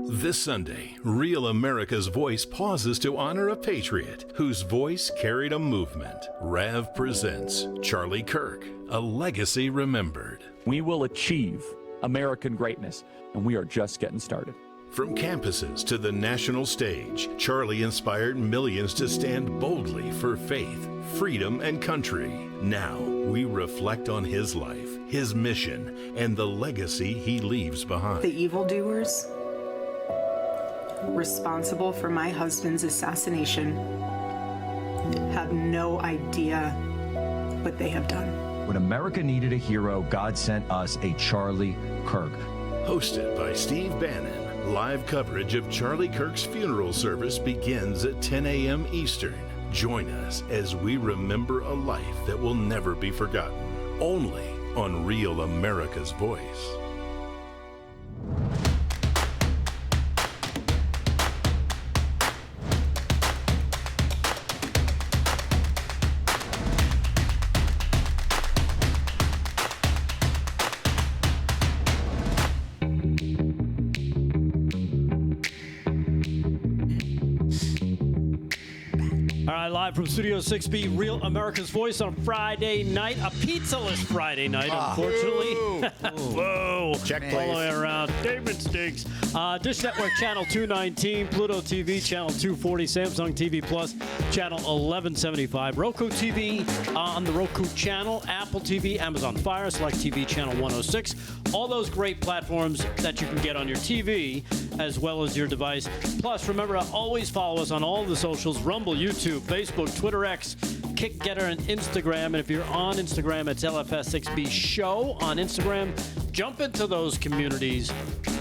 This Sunday, Real America's Voice pauses to honor a patriot whose voice carried a movement. Rev presents Charlie Kirk, A Legacy Remembered. We will achieve American greatness, and we are just getting started. From campuses to the national stage, Charlie inspired millions to stand boldly for faith, freedom, and country. Now, we reflect on his life, his mission, and the legacy he leaves behind. The evildoers responsible for my husband's assassination have no idea what they have done. When America needed a hero, God sent us a Charlie Kirk. Hosted by Steve Bannon, live coverage of Charlie Kirk's funeral service begins at 10 a.m. Eastern. Join us as we remember a life that will never be forgotten, only on Real America's Voice. Live from Studio 6B, Real America's Voice on Friday night. A pizza-less Friday night, unfortunately. Whoa. Check, all the way around. Damon stinks. Dish Network Channel 219, Pluto TV Channel 240, Samsung TV Plus Channel 1175, Roku TV on the Roku channel, Apple TV, Amazon Fire, Select TV Channel 106. All those great platforms that you can get on your TV as well as your device. Plus, remember to always follow us on all the socials, Rumble, YouTube, Facebook, Twitter X, Kick, Getter, and Instagram. And if you're on Instagram, it's LFS6B Show on Instagram. Jump into those communities.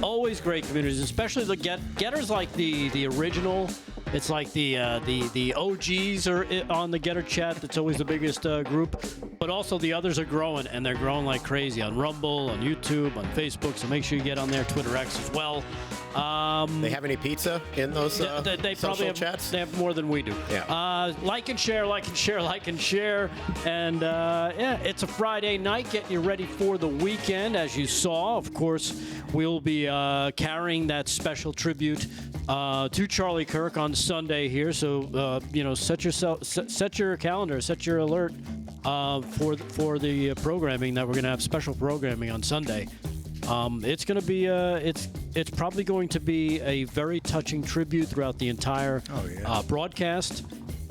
Always great communities, especially the Getters, like the original. It's like the OGs are on the Getter chat. That's always the biggest group. But also the others are growing, and they're growing like crazy on Rumble, on YouTube, on Facebook. So make sure you get on there, Twitter X as well. They have any pizza in those they social probably chats? They have more than we do. Yeah. Like and share, like and share, like and share. And, yeah, it's a Friday night, getting you ready for the weekend. As you saw, of course, we'll be carrying that special tribute to Charlie Kirk on Sunday here. So, set your calendar, set your alert for the programming that we're going to have special programming on Sunday. It's going to be it's probably going to be a very touching tribute throughout the entire broadcast.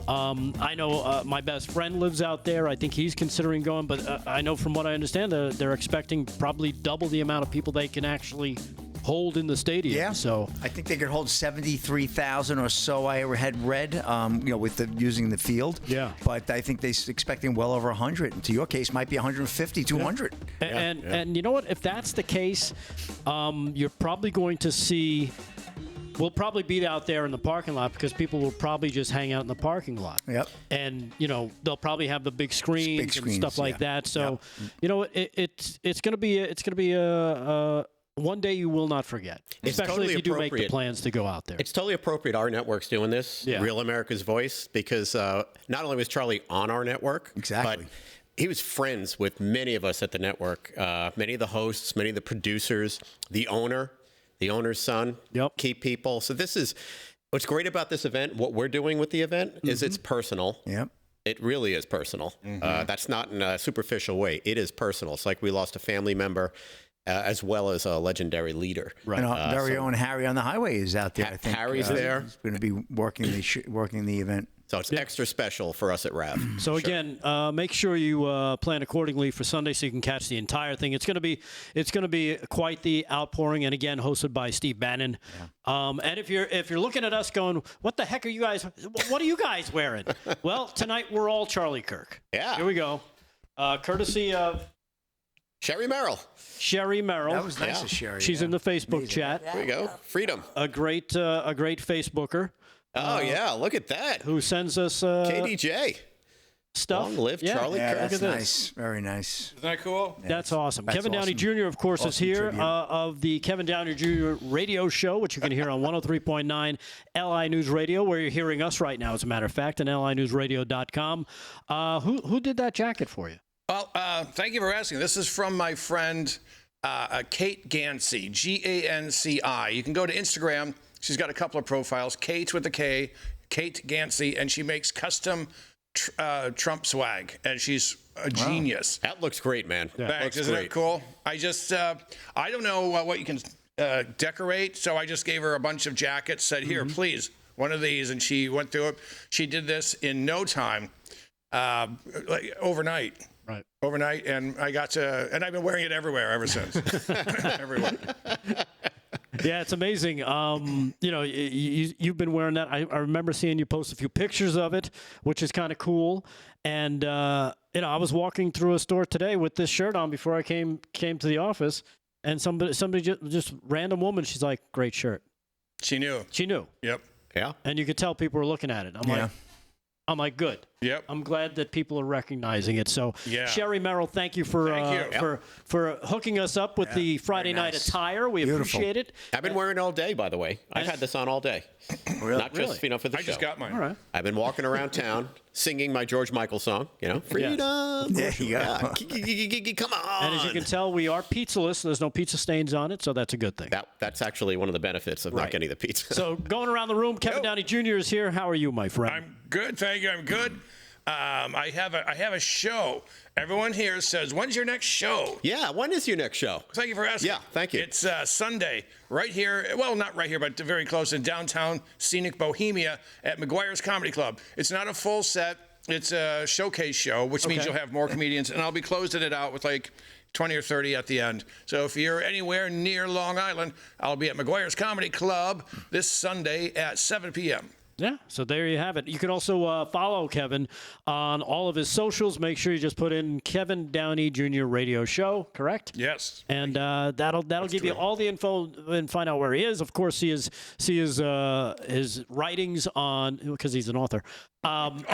I know my best friend lives out there. I think he's considering going, but I know from what I understand, they're expecting probably double the amount of people they can actually hold in the stadium. Yeah. So I think they could hold 73,000 or so. I had read, with using the field. Yeah. But I think they're expecting well over 100. And to your case, might be 150, 200. Yeah. And you know what? If that's the case, you're probably going to see. We'll probably be out there in the parking lot because people will probably just hang out in the parking lot. Yep. And they'll probably have the big screens and stuff like that. So, it's going to be a one day you will not forget, especially totally if you do make the appropriate. plans to go out there. It's totally appropriate our network's doing this, Real America's Voice, because not only was Charlie on our network, exactly, but he was friends with many of us at the network, many of the hosts, many of the producers, the owner's son, key people. So this is what's great about this event. What we're doing with the event is it's personal. Yep. It really is personal. That's not in a superficial way. It is personal. It's like we lost a family member. As well as a legendary leader. Right. And our very own Harry on the Highway is out there. I think Harry's there. He's going to be working the event. So it's extra special for us at RAV. So again, make sure you plan accordingly for Sunday so you can catch the entire thing. It's going to be quite the outpouring, and again, hosted by Steve Bannon. Yeah. And if you're looking at us going, what the heck are you guys? What are you guys wearing? Well, tonight we're all Charlie Kirk. Yeah. Here we go. Courtesy of Sherry Merrill. That was nice of Sherry. She's in the Facebook chat. There we go. Freedom. A great Facebooker. Oh, yeah. Look at that. Who sends us KDJ. Stuff. Long live Charlie Kirk. That's nice. Very nice. Isn't that cool? Yeah, that's awesome. That's Kevin awesome. Downey Jr., of course, is here tribute. of the Kevin Downey Jr. radio show, which you can hear on 103.9 LI News Radio, where you're hearing us right now, as a matter of fact, and linewsradio.com. Who did that jacket for you? Well, thank you for asking. This is from my friend Kate Ganci, Ganci. You can go to Instagram. She's got a couple of profiles. Kate with a K, Kate Ganci, and she makes custom Trump swag, and she's a genius. That looks great, man. Thanks. Isn't it cool? I just, I don't know what you can decorate, so I just gave her a bunch of jackets, said, here, please, one of these, and she went through it. She did this in no time, like overnight. Right. Overnight, and and I've been wearing it everywhere ever since. Everywhere. Yeah, it's amazing. You've been wearing that. I remember seeing you post a few pictures of it, which is kind of cool. And I was walking through a store today with this shirt on before I came to the office, and somebody just random woman. She's like, "Great shirt." She knew. Yep. Yeah. And you could tell people were looking at it. I'm like, good. Yep. I'm glad that people are recognizing it. So, yeah. Sherry Merrill, thank you for hooking us up with the Friday night attire. We appreciate it. I've been wearing it all day, by the way. I've had this on all day. Really? Not just for the show. I just got mine. All right. I've been walking around town singing my George Michael song. Freedom. There you go. Come on. And as you can tell, we are pizzaless. There's no pizza stains on it, so that's a good thing. That's actually one of the benefits of not getting the pizza. So going around the room, Kevin Downey Jr. is here. How are you, my friend? I'm good, thank you. I'm good. I have a show. Everyone here says, when's your next show? Yeah, when is your next show? Thank you for asking. Yeah, thank you. It's Sunday, right here. Well, not right here, but very close in downtown scenic Bohemia at McGuire's Comedy Club. It's not a full set. It's a showcase show, which means you'll have more comedians, and I'll be closing it out with like 20 or 30 at the end. So if you're anywhere near Long Island, I'll be at McGuire's Comedy Club this Sunday at 7 p.m. Yeah, so there you have it. You can also follow Kevin on all of his socials. Make sure you just put in Kevin Downey Jr. Radio Show, correct? Yes. And that'll give you all the info and find out where he is. Of course, see his writings on, because he's an author, on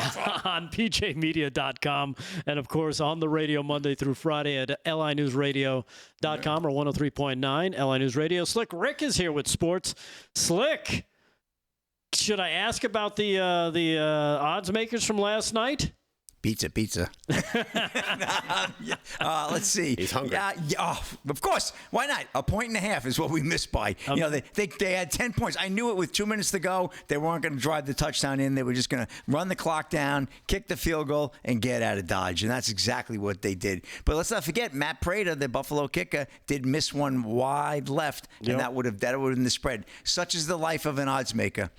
pjmedia.com, and of course on the radio Monday through Friday at linewsradio.com or 103.9 LI News Radio. Slick Rick is here with sports. Slick, should I ask about the odds makers from last night? Pizza. Let's see. He's hungry. Of course. Why not? 1.5 is what we missed by. They had 10 points. I knew it with 2 minutes to go. They weren't going to drive the touchdown in. They were just going to run the clock down, kick the field goal, and get out of Dodge. And that's exactly what they did. But let's not forget, Matt Prater, the Buffalo kicker, did miss one wide left, and that would have been the spread. Such is the life of an odds maker.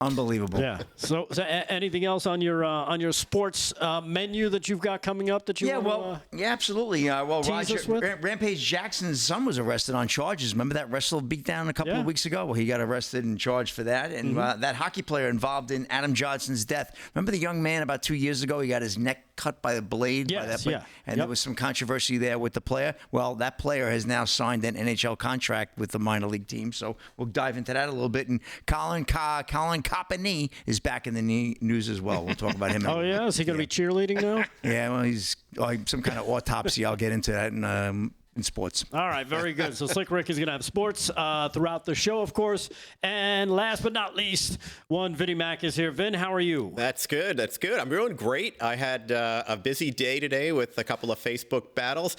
Unbelievable. Yeah. So anything else on your sports menu that you've got coming up that you want to absolutely. Rampage Jackson's son was arrested on charges. Remember that wrestler beatdown a couple of weeks ago? Well, he got arrested and charged for that. And that hockey player involved in Adam Johnson's death. Remember the young man about 2 years ago? He got his neck cut by a blade. Yes, and there was some controversy there with the player. Well, that player has now signed an NHL contract with the minor league team. So we'll dive into that a little bit. And Colin Kaepernick is back in the news as well. We'll talk about him. Oh, yeah? Is he going to be cheerleading now? Yeah, well, he's some kind of autopsy. I'll get into that in sports. All right, very good. So Slick Rick is going to have sports throughout the show, of course. And last but not least, Vinny Mac is here. Vin, how are you? That's good. I'm doing great. I had a busy day today with a couple of Facebook battles.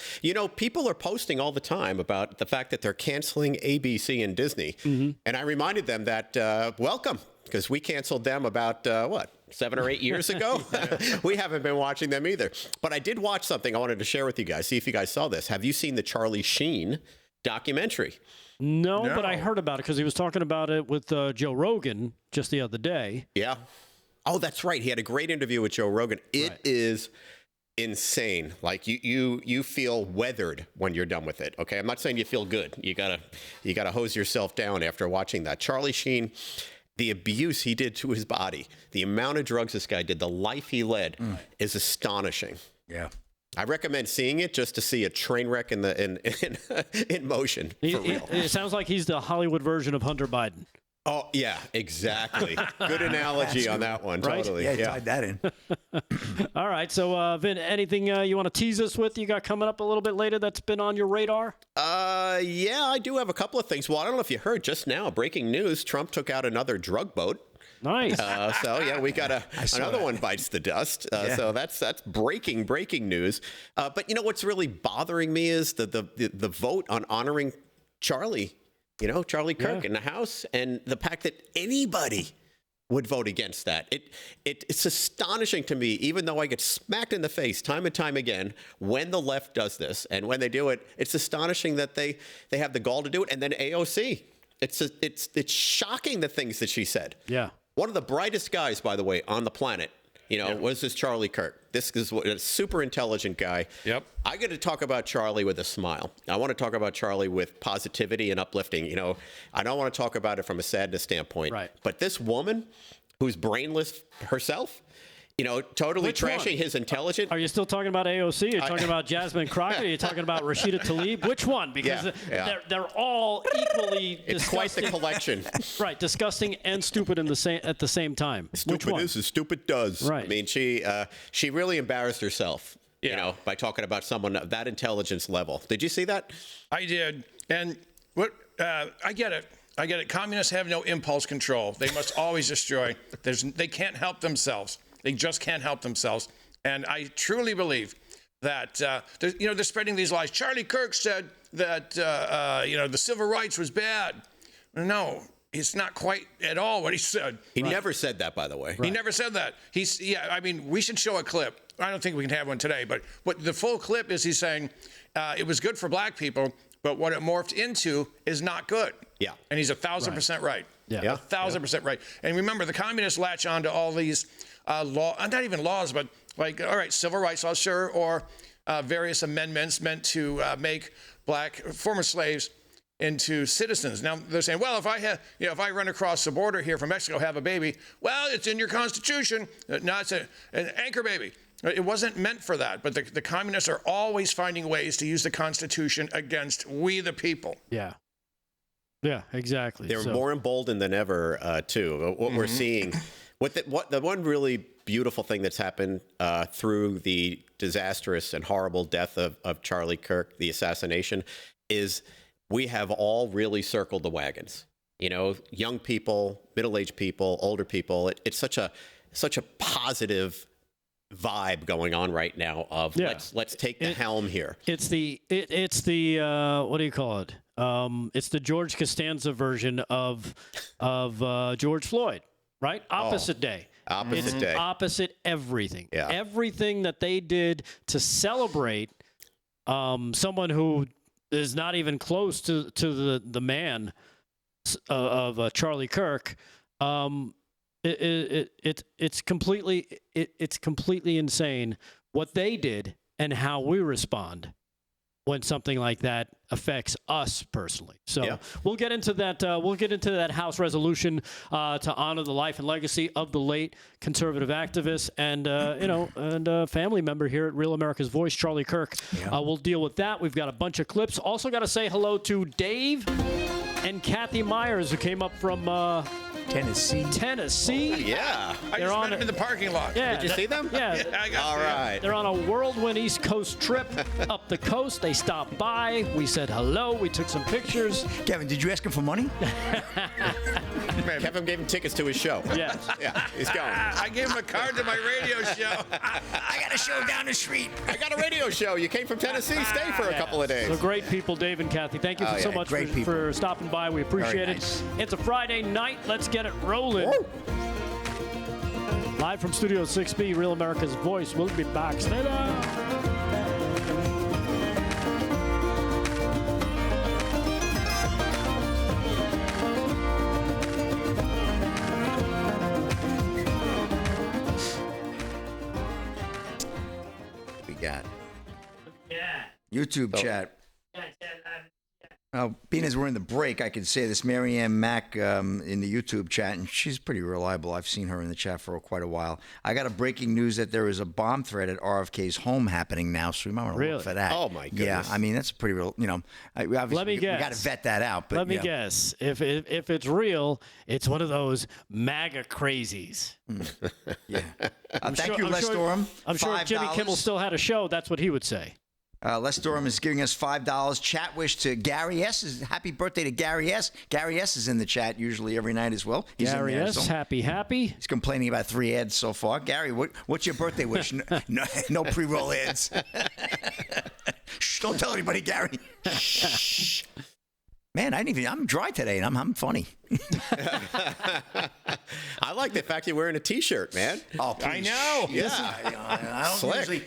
People are posting all the time about the fact that they're canceling ABC and Disney. Mm-hmm. And I reminded them that, welcome, because we canceled them about, 7 or 8 years ago? We haven't been watching them either. But I did watch something I wanted to share with you guys, see if you guys saw this. Have you seen the Charlie Sheen documentary? No, but I heard about it because he was talking about it with Joe Rogan just the other day. Yeah. Oh, that's right. He had a great interview with Joe Rogan. It is insane. Like you feel weathered when you're done with it. Okay. I'm not saying you feel good. You gotta hose yourself down after watching that. Charlie Sheen, the abuse he did to his body, the amount of drugs this guy did, the life he led is astonishing. Yeah. I recommend seeing it just to see a train wreck in motion. For real. It sounds like he's the Hollywood version of Hunter Biden. Oh, yeah, exactly. Good analogy on that one. Right? Totally. Yeah, tied that in. All right. So, Vin, anything you want to tease us with you got coming up a little bit later that's been on your radar? Yeah, I do have a couple of things. Well, I don't know if you heard just now, breaking news, Trump took out another drug boat. Nice. So yeah, we got another one bites the dust. So that's breaking news. But you know what's really bothering me is the vote on honoring Charlie. Charlie Kirk in the House, and the fact that anybody would vote against that. It's astonishing to me, even though I get smacked in the face time and time again when the left does this, and when they do it, it's astonishing that they have the gall to do it. And then AOC, it's shocking the things that she said. Yeah. One of the brightest guys, by the way, on the planet, was this Charlie Kirk. This is a super intelligent guy. Yep. I got to talk about Charlie with a smile. I want to talk about Charlie with positivity and uplifting. I don't want to talk about it from a sadness standpoint. Right. But this woman who's brainless herself, totally Which trashing one? his intelligence. Are you still talking about AOC? You're talking about Jasmine Crockett? Are you talking about Rashida Tlaib? Which one? Because they're all equally It's disgusting. quite the collection. Right, disgusting and stupid at the same time. Which Stupid one? is as stupid does. Right. I mean, she really embarrassed herself. By talking about someone of that intelligence level. Did you see that? I did. And I get it. Communists have no impulse control. They must always destroy. They can't help themselves. They just can't help themselves. And I truly believe that, they're spreading these lies. Charlie Kirk said that, the civil rights was bad. No, it's not quite at all what he said. He never said that, by the way. He never said that. We should show a clip. I don't think we can have one today, but what the full clip is, he's saying it was good for black people, but what it morphed into is not good. Yeah. And he's 1,000% right. Yeah. 1,000% right. And remember, the communists latch on to all these not even laws, but like, all right, civil rights laws, sure, or various amendments meant to make black former slaves into citizens. Now they're saying, well, if I run across the border here from Mexico, have a baby, well, it's in your Constitution. No, it's an anchor baby. It wasn't meant for that. But the communists are always finding ways to use the Constitution against we the people. Yeah. Yeah, exactly. They're more emboldened than ever, too. What we're seeing, the one really beautiful thing that's happened through the disastrous and horrible death of Charlie Kirk, the assassination, is we have all really circled the wagons. Young people, middle-aged people, older people. It's such a positive vibe going on right now of let's take the helm here. It's the what do you call it? It's the George Costanza version of George Floyd, right? Opposite day. Opposite day. Opposite everything. Yeah. Everything that they did to celebrate someone who is not even close to the man of Charlie Kirk. It's completely insane what they did and how we respond when something like that affects us personally. So we'll get into that. We'll get into that House resolution to honor the life and legacy of the late conservative activist and family member here at Real America's Voice, Charlie Kirk. We'll deal with that. We've got a bunch of clips. Also got to say hello to Dave and Kathy Myers, who came up from Tennessee. Yeah. I just met them in the parking lot. Yeah. Did you see them? Yeah. All right. They're on a whirlwind East Coast trip up the coast. They stopped by. We said hello. We took some pictures. Kevin, did you ask him for money? Kevin gave him tickets to his show. Yes. Yeah, he's going. I gave him a card to my radio show. I got a show down the street. I got a radio show. You came from Tennessee. Stay for a couple of days. So great people, Dave and Kathy. Thank you so much for stopping by. We appreciate it. It's a Friday night. Let's get it rolling. Woo! Live from Studio 6B, Real America's Voice. We'll be back. Stay there. Got YouTube chat. Being as we're in the break, I could say this. Marianne Mack in the YouTube chat, and she's pretty reliable. I've seen her in the chat for quite a while. I got a breaking news that there is a bomb threat at RFK's home happening now, so we might want to look for that. Oh, my goodness. Yeah, I mean, that's a pretty real, Let me guess. We got to vet that out. But Let me guess. If it's real, it's one of those MAGA crazies. Yeah. Thank you, Les Durham. I'm sure if Jimmy Kimmel still had a show, that's what he would say. Les Durham is giving us $5. Chat wish to Gary S. Happy birthday to Gary S. Gary S. is in the chat usually every night as well. He's Gary S. Happy. He's complaining about 3 ads so far. Gary, what's your birthday wish? No pre-roll ads. Shh, don't tell anybody, Gary. Shh. Man, I'm dry today, and I'm funny. I like the fact you're wearing a T-shirt, man. Oh, please. I know. Yeah. I don't Slick. usually...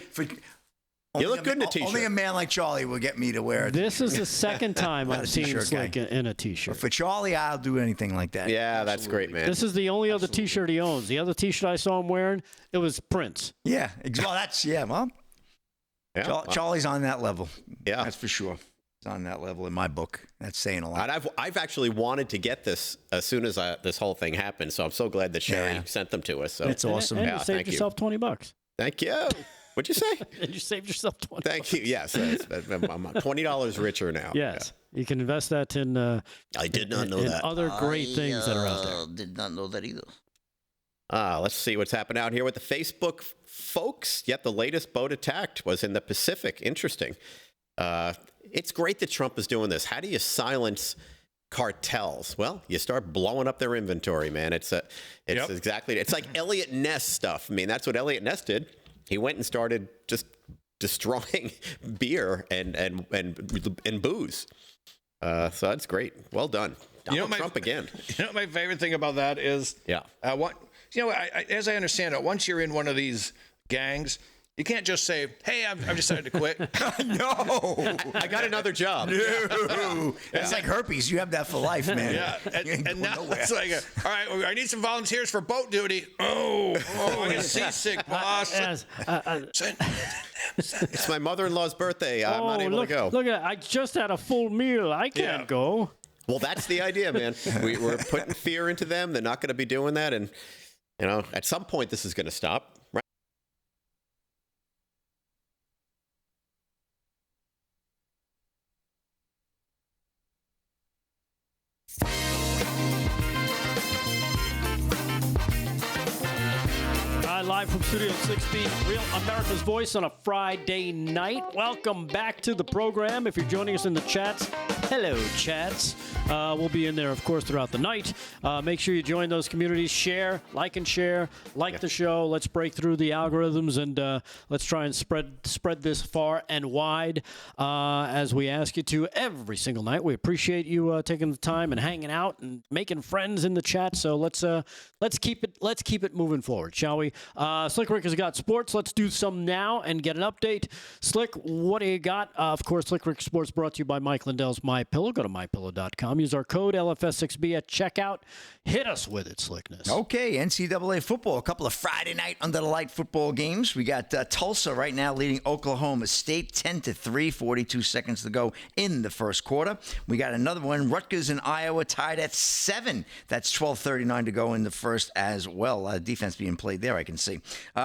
You look good in a T-shirt. Only a man like Charlie will get me to wear it. This is the second time I've seen Slick in a T-shirt. But for Charlie, I'll do anything like that. Yeah, that's great, man. This is the only other T-shirt he owns. The other T-shirt I saw him wearing, it was Prince. Yeah, well, Charlie's on that level. Yeah. That's for sure. He's on that level in my book. That's saying a lot. And I've actually wanted to get this as soon as this whole thing happened, so I'm so glad that Sherry sent them to us. So It's awesome. And you saved yourself $20. Thank you. What'd you say? And you saved yourself $20. Thank you. Yes, I'm $20 richer now. Yes, you can invest that in. I did not know that. Other great things that are out there. Did not know that either. Let's see what's happened out here with the Facebook folks. Yet the latest boat attacked was in the Pacific. Interesting. It's great that Trump is doing this. How do you silence cartels? Well, you start blowing up their inventory, man. It's exactly. It's like Elliot Ness stuff. I mean, that's what Elliot Ness did. He went and started just destroying beer and booze. So that's great. Well done. Donald Trump again. You know what my favorite thing about that is? Yeah. As I understand it, once you're in one of these gangs, you can't just say, "Hey, I've decided to quit." No, I got another job. No, it's like herpes. You have that for life, man. Yeah, and now it's like, all right, I need some volunteers for boat duty. Oh, I get seasick, boss. It's my mother-in-law's birthday. I'm not able to go. Look at! I just had a full meal. I can't go. Well, that's the idea, man. We're putting fear into them. They're not going to be doing that, and at some point, this is going to stop. Right? Live from Studio 60, Real America's Voice on a Friday night. Welcome back to the program. If you're joining us in the chats, hello, chats. We'll be in there, of course, throughout the night. Make sure you join those communities. Share, like the show. Let's break through the algorithms and let's try and spread this far and wide as we ask you to every single night. We appreciate you taking the time and hanging out and making friends in the chat. So let's keep it moving forward, shall we? Slick Rick has got sports. Let's do some now and get an update. Slick, what do you got? Of course, Slick Rick Sports brought to you by Mike Lindell's MyPillow. Go to mypillow.com. Use our code LFS6B at checkout. Hit us with it, Slickness. Okay, NCAA football. A couple of Friday night under the light football games. We got Tulsa right now leading Oklahoma State 10-3, 42 seconds to go in the first quarter. We got another one. Rutgers and Iowa tied at 7. That's 12:39 to go in the first as well. Defense being played there, I can see.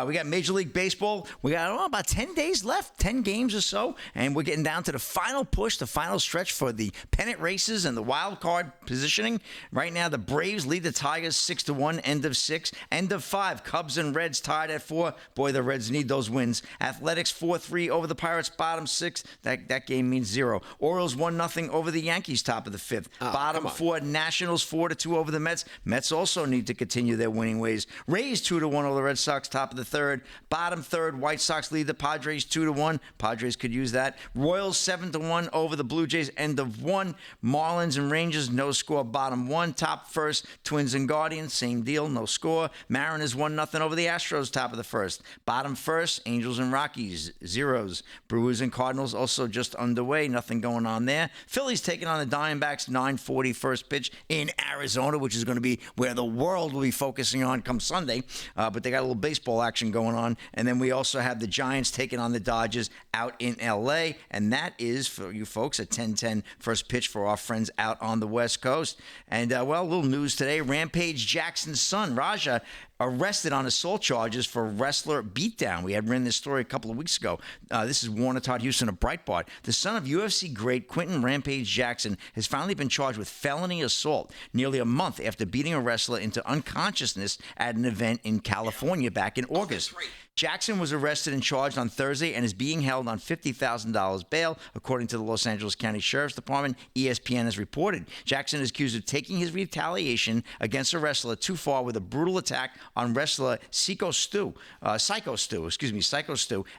We got Major League Baseball. We got about 10 days left, 10 games or so, and we're getting down to the final push, the final stretch for the pennant races and the wild card positioning. Right now, the Braves lead the Tigers 6-1, end of 6. End of 5, Cubs and Reds tied at 4. Boy, the Reds need those wins. Athletics 4-3 over the Pirates, bottom 6. That game means 0. Orioles 1-0 over the Yankees, top of the 5th. Bottom 4, Nationals 4-2 over the Mets. Mets also need to continue their winning ways. Rays 2-1 over the Red Sox, top of the 3rd. Bottom 3rd, White Sox lead the Padres 2-1. Padres could use that. Royals 7-1 over the Blue Jays, end of 1. Marlins and Rangers, no score, bottom 1. Top 1st, Twins and Guardians, same deal, no score. Mariners 1-0 over the Astros, top of the 1st. Bottom 1st, Angels and Rockies, 0s. Brewers and Cardinals also just underway, nothing going on there. Phillies taking on the Diamondbacks, 9:40 first pitch in Arizona, which is going to be where the world will be focusing on come Sunday. But they got a little baseball action going on. And then we also have the Giants taking on the Dodgers out in L.A. And that is, for you folks, a 10:10 first pitch for our friends out on the West Coast. And, a little news today. Rampage Jackson's son, Raja, arrested on assault charges for wrestler beatdown. We had ran this story a couple of weeks ago. This is Warner Todd Houston of Breitbart. The son of UFC great Quentin Rampage Jackson has finally been charged with felony assault nearly a month after beating a wrestler into unconsciousness at an event in California back in August. Jackson was arrested and charged on Thursday and is being held on $50,000 bail, according to the Los Angeles County Sheriff's Department. ESPN has reported. Jackson is accused of taking his retaliation against a wrestler too far with a brutal attack on wrestler Psycho Stu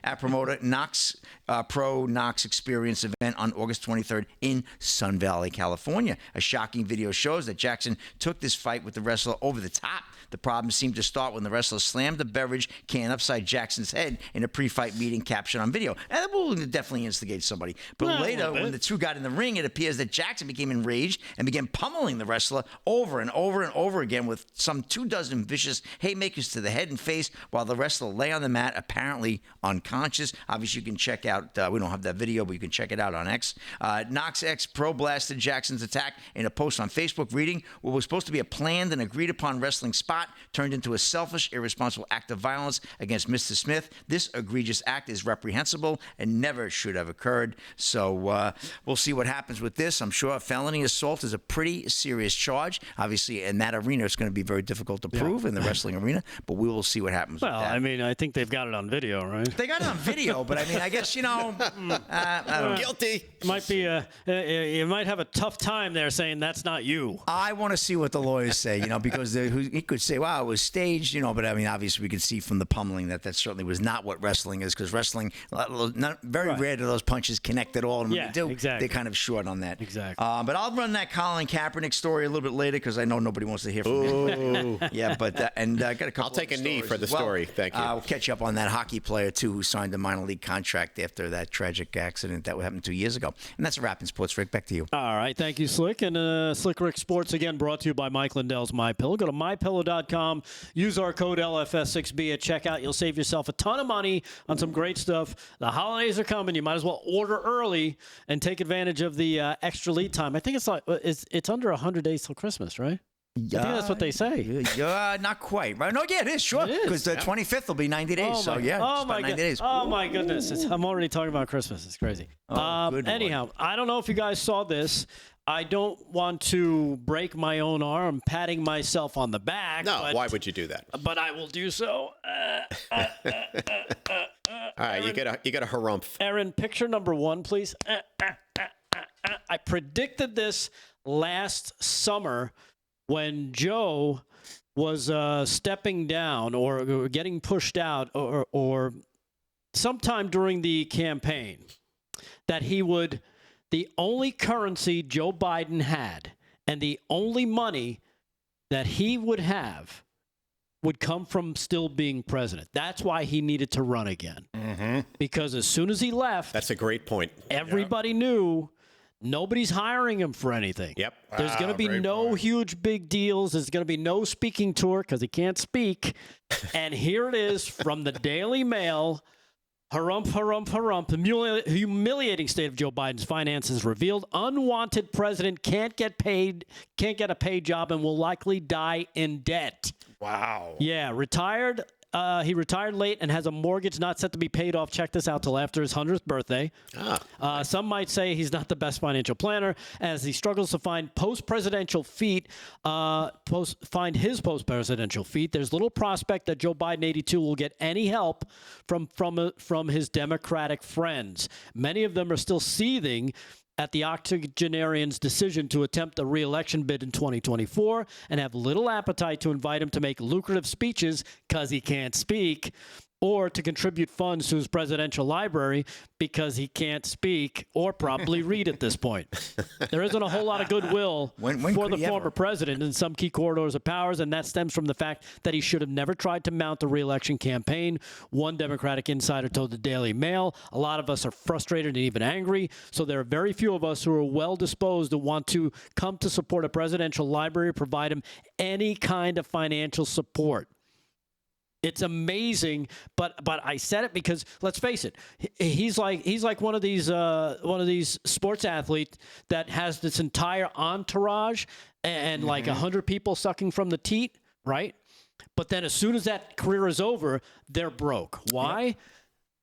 at promoter Knox Pro Knox Experience event on August 23rd in Sun Valley, California. A shocking video shows that Jackson took this fight with the wrestler over the top. The problem seemed to start when the wrestler slammed the beverage can upside Jackson's head in a pre-fight meeting captured on video. And that will definitely instigate somebody. But later, when the two got in the ring, it appears that Jackson became enraged and began pummeling the wrestler over and over and over again with some 24 vicious haymakers to the head and face while the wrestler lay on the mat, apparently unconscious. Obviously, you can check out, we don't have that video, but you can check it out on X. Knox X Pro blasted Jackson's attack in a post on Facebook, reading, what was supposed to be a planned and agreed upon wrestling spot turned into a selfish, irresponsible act of violence against Mr. Smith. This egregious act is reprehensible and never should have occurred. So we'll see what happens with this. I'm sure felony assault is a pretty serious charge. Obviously, in that arena, it's going to be very difficult to prove in the wrestling arena, but we will see what happens with that. Well, I mean, I think they've got it on video, right? They got it on video, but I mean, I guess, I don't know. Guilty. Might be you might have a tough time there saying that's not you. I want to see what the lawyers say, because he could say, wow, it was staged, but I mean, obviously we could see from the pummeling that certainly was not what wrestling is, because wrestling, very rare do those punches connect at all. And when they do, exactly. they're kind of short on that. Exactly. But I'll run that Colin Kaepernick story a little bit later, because I know nobody wants to hear from me. Yeah, but, and I got a couple I'll take a knee for the well. story. Thank you. We'll catch up on that hockey player, too, who signed a minor league contract after that tragic accident that happened 2 years ago. And that's a wrap in sports. Rick, back to you. All right. Thank you, Slick. And Slick Rick Sports, again, brought to you by Mike Lindell's MyPillow. Go to mypillow.com. Use our code LFS6B at checkout. You'll save yourself a ton of money on some great stuff. The holidays are coming. You might as well order early and take advantage of the extra lead time. I think it's under 100 days till Christmas, right? I think that's what they say. Not quite. Right? No, yeah, it is, sure. Because the 25th will be 90 days. Oh, my 90 days. Oh, my goodness. I'm already talking about Christmas. It's crazy. Anyhow, I don't know if you guys saw this. I don't want to break my own arm patting myself on the back. No, why would you do that? But I will do so. All right, you get a harumph. Aaron, picture number 1, please. I predicted this last summer when Joe was stepping down or getting pushed out or sometime during the campaign that the only currency Joe Biden had and the only money that he would have would come from still being president. That's why he needed to run again. Mm-hmm. Because as soon as he left, that's a great point. Everybody knew nobody's hiring him for anything. Yep. There's going to be no huge big deals. There's going to be no speaking tour because he can't speak. And here it is from the Daily Mail. The humiliating state of Joe Biden's finances revealed. Unwanted president can't get a paid job and will likely die in debt. Wow. Yeah, retired. He retired late and has a mortgage not set to be paid off. Check this out till after his 100th birthday. Some might say he's not the best financial planner as he struggles to find his post-presidential feat. There's little prospect that Joe Biden 82 will get any help from his Democratic friends. Many of them are still seething at the octogenarian's decision to attempt a re-election bid in 2024 and have little appetite to invite him to make lucrative speeches because he can't speak or to contribute funds to his presidential library because he can't speak or properly read at this point. There isn't a whole lot of goodwill for the former president in some key corridors of powers, and that stems from the fact that he should have never tried to mount the re-election campaign. One Democratic insider told the Daily Mail, a lot of us are frustrated and even angry, so there are very few of us who are well-disposed to want to come to support a presidential library, provide him any kind of financial support. It's amazing, but I said it because let's face it, he's like one of these sports athletes that has this entire entourage and like 100 people sucking from the teat, right? But then as soon as that career is over, they're broke. Why? Yep.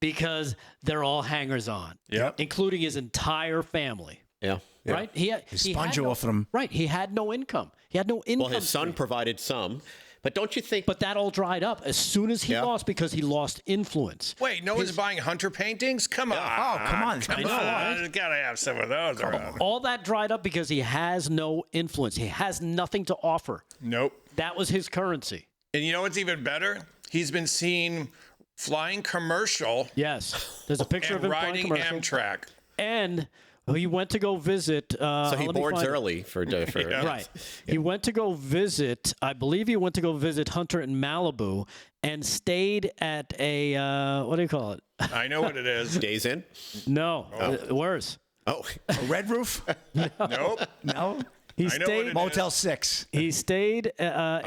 Because they're all hangers-on, including his entire family. Yeah. Right? He sponge off them. Right. He had no income. Well, his son provided some. But don't you think? But that all dried up as soon as he lost because he lost influence. Wait, no one's buying Hunter paintings? Come on. Oh, come on. Come on. You got to have some of those around. All that dried up because he has no influence. He has nothing to offer. Nope. That was his currency. And you know what's even better? He's been seen flying commercial. Yes. There's a picture of him flying riding commercial. Amtrak. And he went to go visit. So he boards early for right. He went to go visit. I believe he went to go visit Hunter in Malibu and stayed at a what do you call it? I know what it is. Days Inn? No, worse. Oh, A Red Roof? Nope. No. He I know what stayed it Motel 6. He stayed in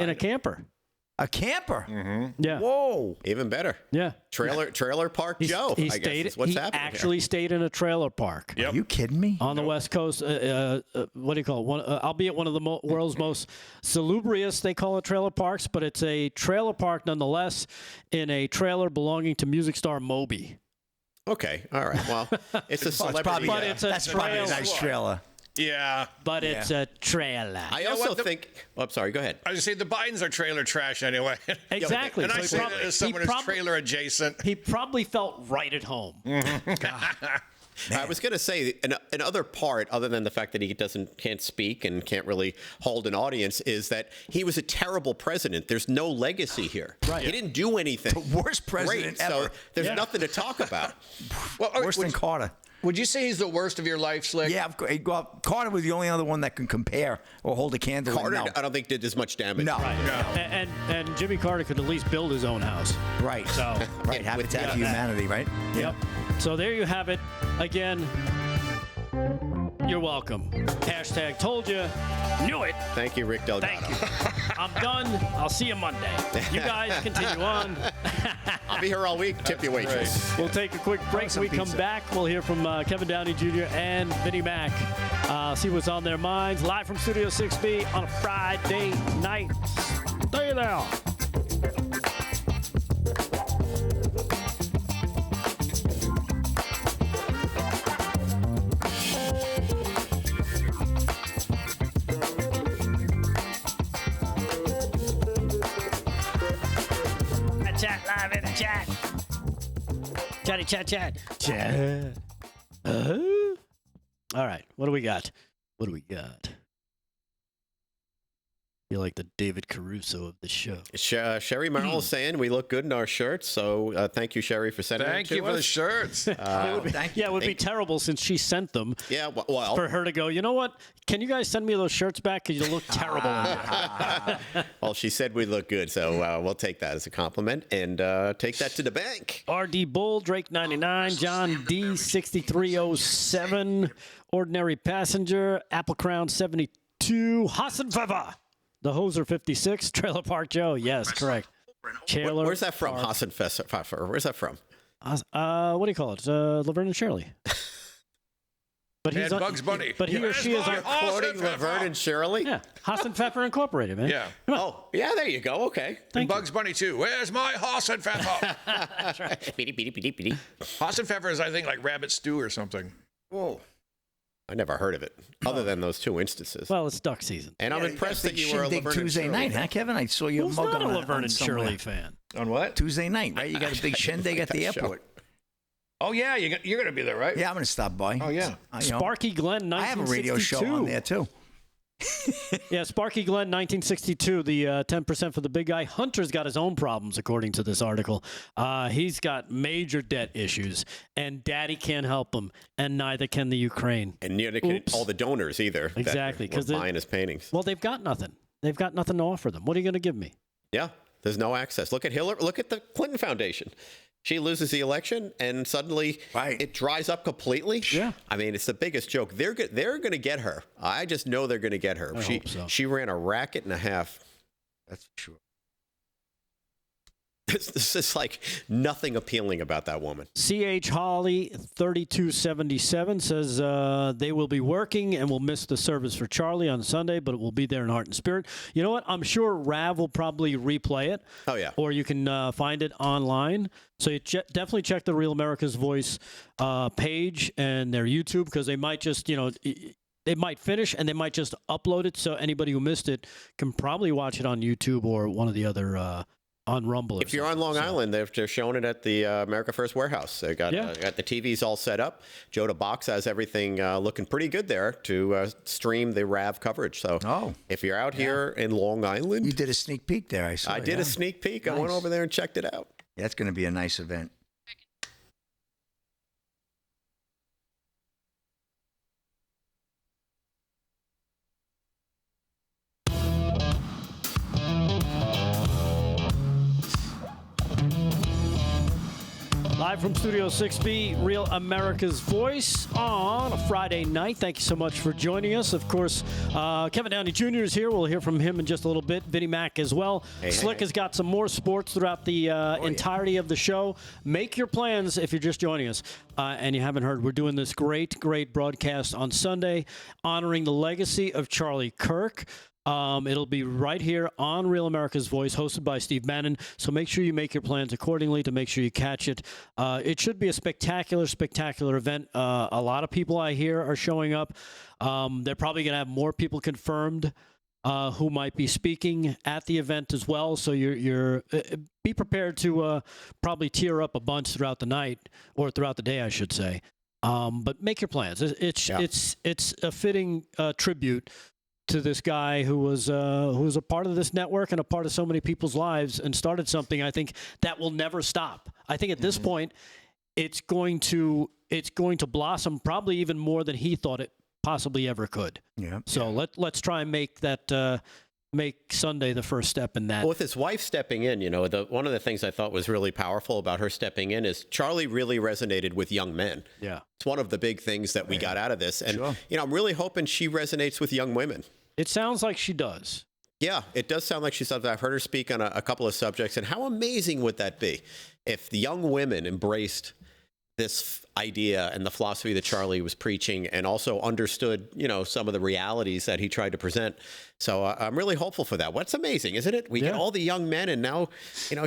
a camper. A camper? Yeah. Whoa. even better. Yeah. Trailer Park Joe, He I guess stayed. is what's he happening actually stayed in a trailer park. Yep. Are you kidding me? On the West Coast, what do you call it? Albeit one of the world's most salubrious, they call it trailer parks, but it's a trailer park nonetheless in a trailer belonging to music star Moby. here. Okay, all right. Well, it's a celebrity. But it's a That's probably a trailer. nice trailer. Yeah. But it's a trailer. I also think. Oh, I'm sorry. Go ahead. I was going to say, the Bidens are trailer trash anyway. Exactly. And So I he say prob- that as he someone who's prob- trailer adjacent. He probably felt right at home. I was going to say another part, other than the fact that he can't speak and can't really hold an audience, is that he was a terrible president. There's no legacy here. Right. He didn't do anything. The worst president Great, ever. So there's nothing to talk about. Well, Worse than Carter. would you say he's the worst of your life, Slick? Yeah, well, Carter was the only other one that can compare or hold a candle. Carter, No. I don't think did as much damage. No. And Jimmy Carter could at least build his own house. Right. So, Right. Habitat for Humanity, right? yep. So there you have it. Again, you're welcome. Hashtag told you. Knew it. Thank you, Rick Delgado. Thank you. I'm done. I'll see you Monday. You guys continue on. I'll be here all week. Tip your waitress. We'll take a quick break. When we come back, we'll hear from Kevin Downey Jr. and Vinnie Mac. See what's on their minds. Live from Studio 6B on a Friday night. Stay there. Chat live in the chat. Chatty chat chat. Chat. All right. What do we got? You're like the David Caruso of the show. Sherry Merrill saying we look good in our shirts, so thank you, Sherry, for sending Thank them you to for the us. shirts. It would be terrible since she sent them Yeah, well, for her to go, you know what? Can you guys send me those shirts back? Because you look terrible in them. well, she said we look good, so we'll take that as a compliment and take that to the bank. RD Bull, Drake 99, John D 6307, Ordinary Passenger, Apple Crown 72, Hassan Fava, The Hoser 56, Trailer Park Joe. Yes, correct. Where's that from? Hassan Pfeffer. Where's that from? What do you call it? Laverne and Shirley. But And Bugs Bunny. But he or she is on. Quoting Laverne and Shirley? Yeah, Hassan Pfeffer Incorporated, man. Yeah. Oh, yeah, there you go. Okay. And Bugs Bunny, too. Where's my Hassan Pfeffer? That's right. Beady, beady, beady, beady. Hassan Pfeffer is, I think, like rabbit stew or something. Whoa. I never heard of it, other than those two instances. Well, it's duck season. And I'm impressed that you were a Shindig Laverne and Tuesday Shirley night, fan. huh, Kevin? I saw you Who's mug not a on Laverne and somewhere. Shirley fan? On what? Tuesday night, right? You got a big shindig at the airport. Oh, yeah. You're going to be there, right? Yeah, I'm going to stop by. Oh, yeah. Sparky Glenn, 1962. I have a radio show on there, too. Yeah, Sparky Glenn, 1962, the 10% for the big guy. Hunter's got his own problems, according to this article. He's got major debt issues, and Daddy can't help him, and neither can the Ukraine. And neither can all the donors either. Exactly, because because buying his paintings. Well, they've got nothing. They've got nothing to offer them. What are you going to give me? Yeah, there's no access. Look at Hillary. Look at the Clinton Foundation. She loses the election, and suddenly it dries up completely. Yeah. I mean, it's the biggest joke. They're going to get her. I just know they're going to get her. I hope so. She ran a racket and a half. That's for sure. This is like nothing appealing about that woman. C.H. Hawley, 3277, says they will be working and will miss the service for Charlie on Sunday, but it will be there in heart and spirit. You know what? I'm sure Rav will probably replay it. Oh, yeah. Or you can find it online. So you definitely check the Real America's Voice page and their YouTube, because they might just, They might finish, and they might just upload it, so anybody who missed it can probably watch it on YouTube or one of the other on Rumble. If you're on Long Island, they're showing it at the America First warehouse. They got the TVs all set up. Joda Box has everything looking pretty good there to stream the RAV coverage. So if you're out here in Long Island. You did a sneak peek there, I saw. I did a sneak peek. Nice. I went over there and checked it out. Yeah, that's going to be a nice event. Live from Studio 6B, Real America's Voice on a Friday night. Thank you so much for joining us. Of course, Kevin Downey Jr. is here. We'll hear from him in just a little bit. Vinnie Mac as well. Slick has got some more sports throughout the entirety of the show. Make your plans if you're just joining us. And you haven't heard, we're doing this great broadcast on Sunday honoring the legacy of Charlie Kirk. It'll be right here on Real America's Voice, hosted by Steve Bannon. So make sure you make your plans accordingly to make sure you catch it. It should be a spectacular event. A lot of people I hear are showing up. They're probably going to have more people confirmed who might be speaking at the event as well. So you're be prepared to probably tear up a bunch throughout the night, or throughout the day, I should say. But make your plans. It's a fitting tribute to this guy who was a part of this network and a part of so many people's lives, and started something I think that will never stop. I think at this point, it's going to blossom probably even more than he thought it possibly ever could. Yeah. So let's try and make that make Sunday the first step in that. Well, with his wife stepping in, one of the things I thought was really powerful about her stepping in is Charlie really resonated with young men. Yeah. It's one of the big things that we got out of this. And, I'm really hoping she resonates with young women. It sounds like she does. Yeah, it does sound like she does. I've heard her speak on a couple of subjects. And how amazing would that be if the young women embraced this idea and the philosophy that Charlie was preaching, and also understood, some of the realities that he tried to present. So I'm really hopeful for that. What's amazing, isn't it? We get all the young men, and now,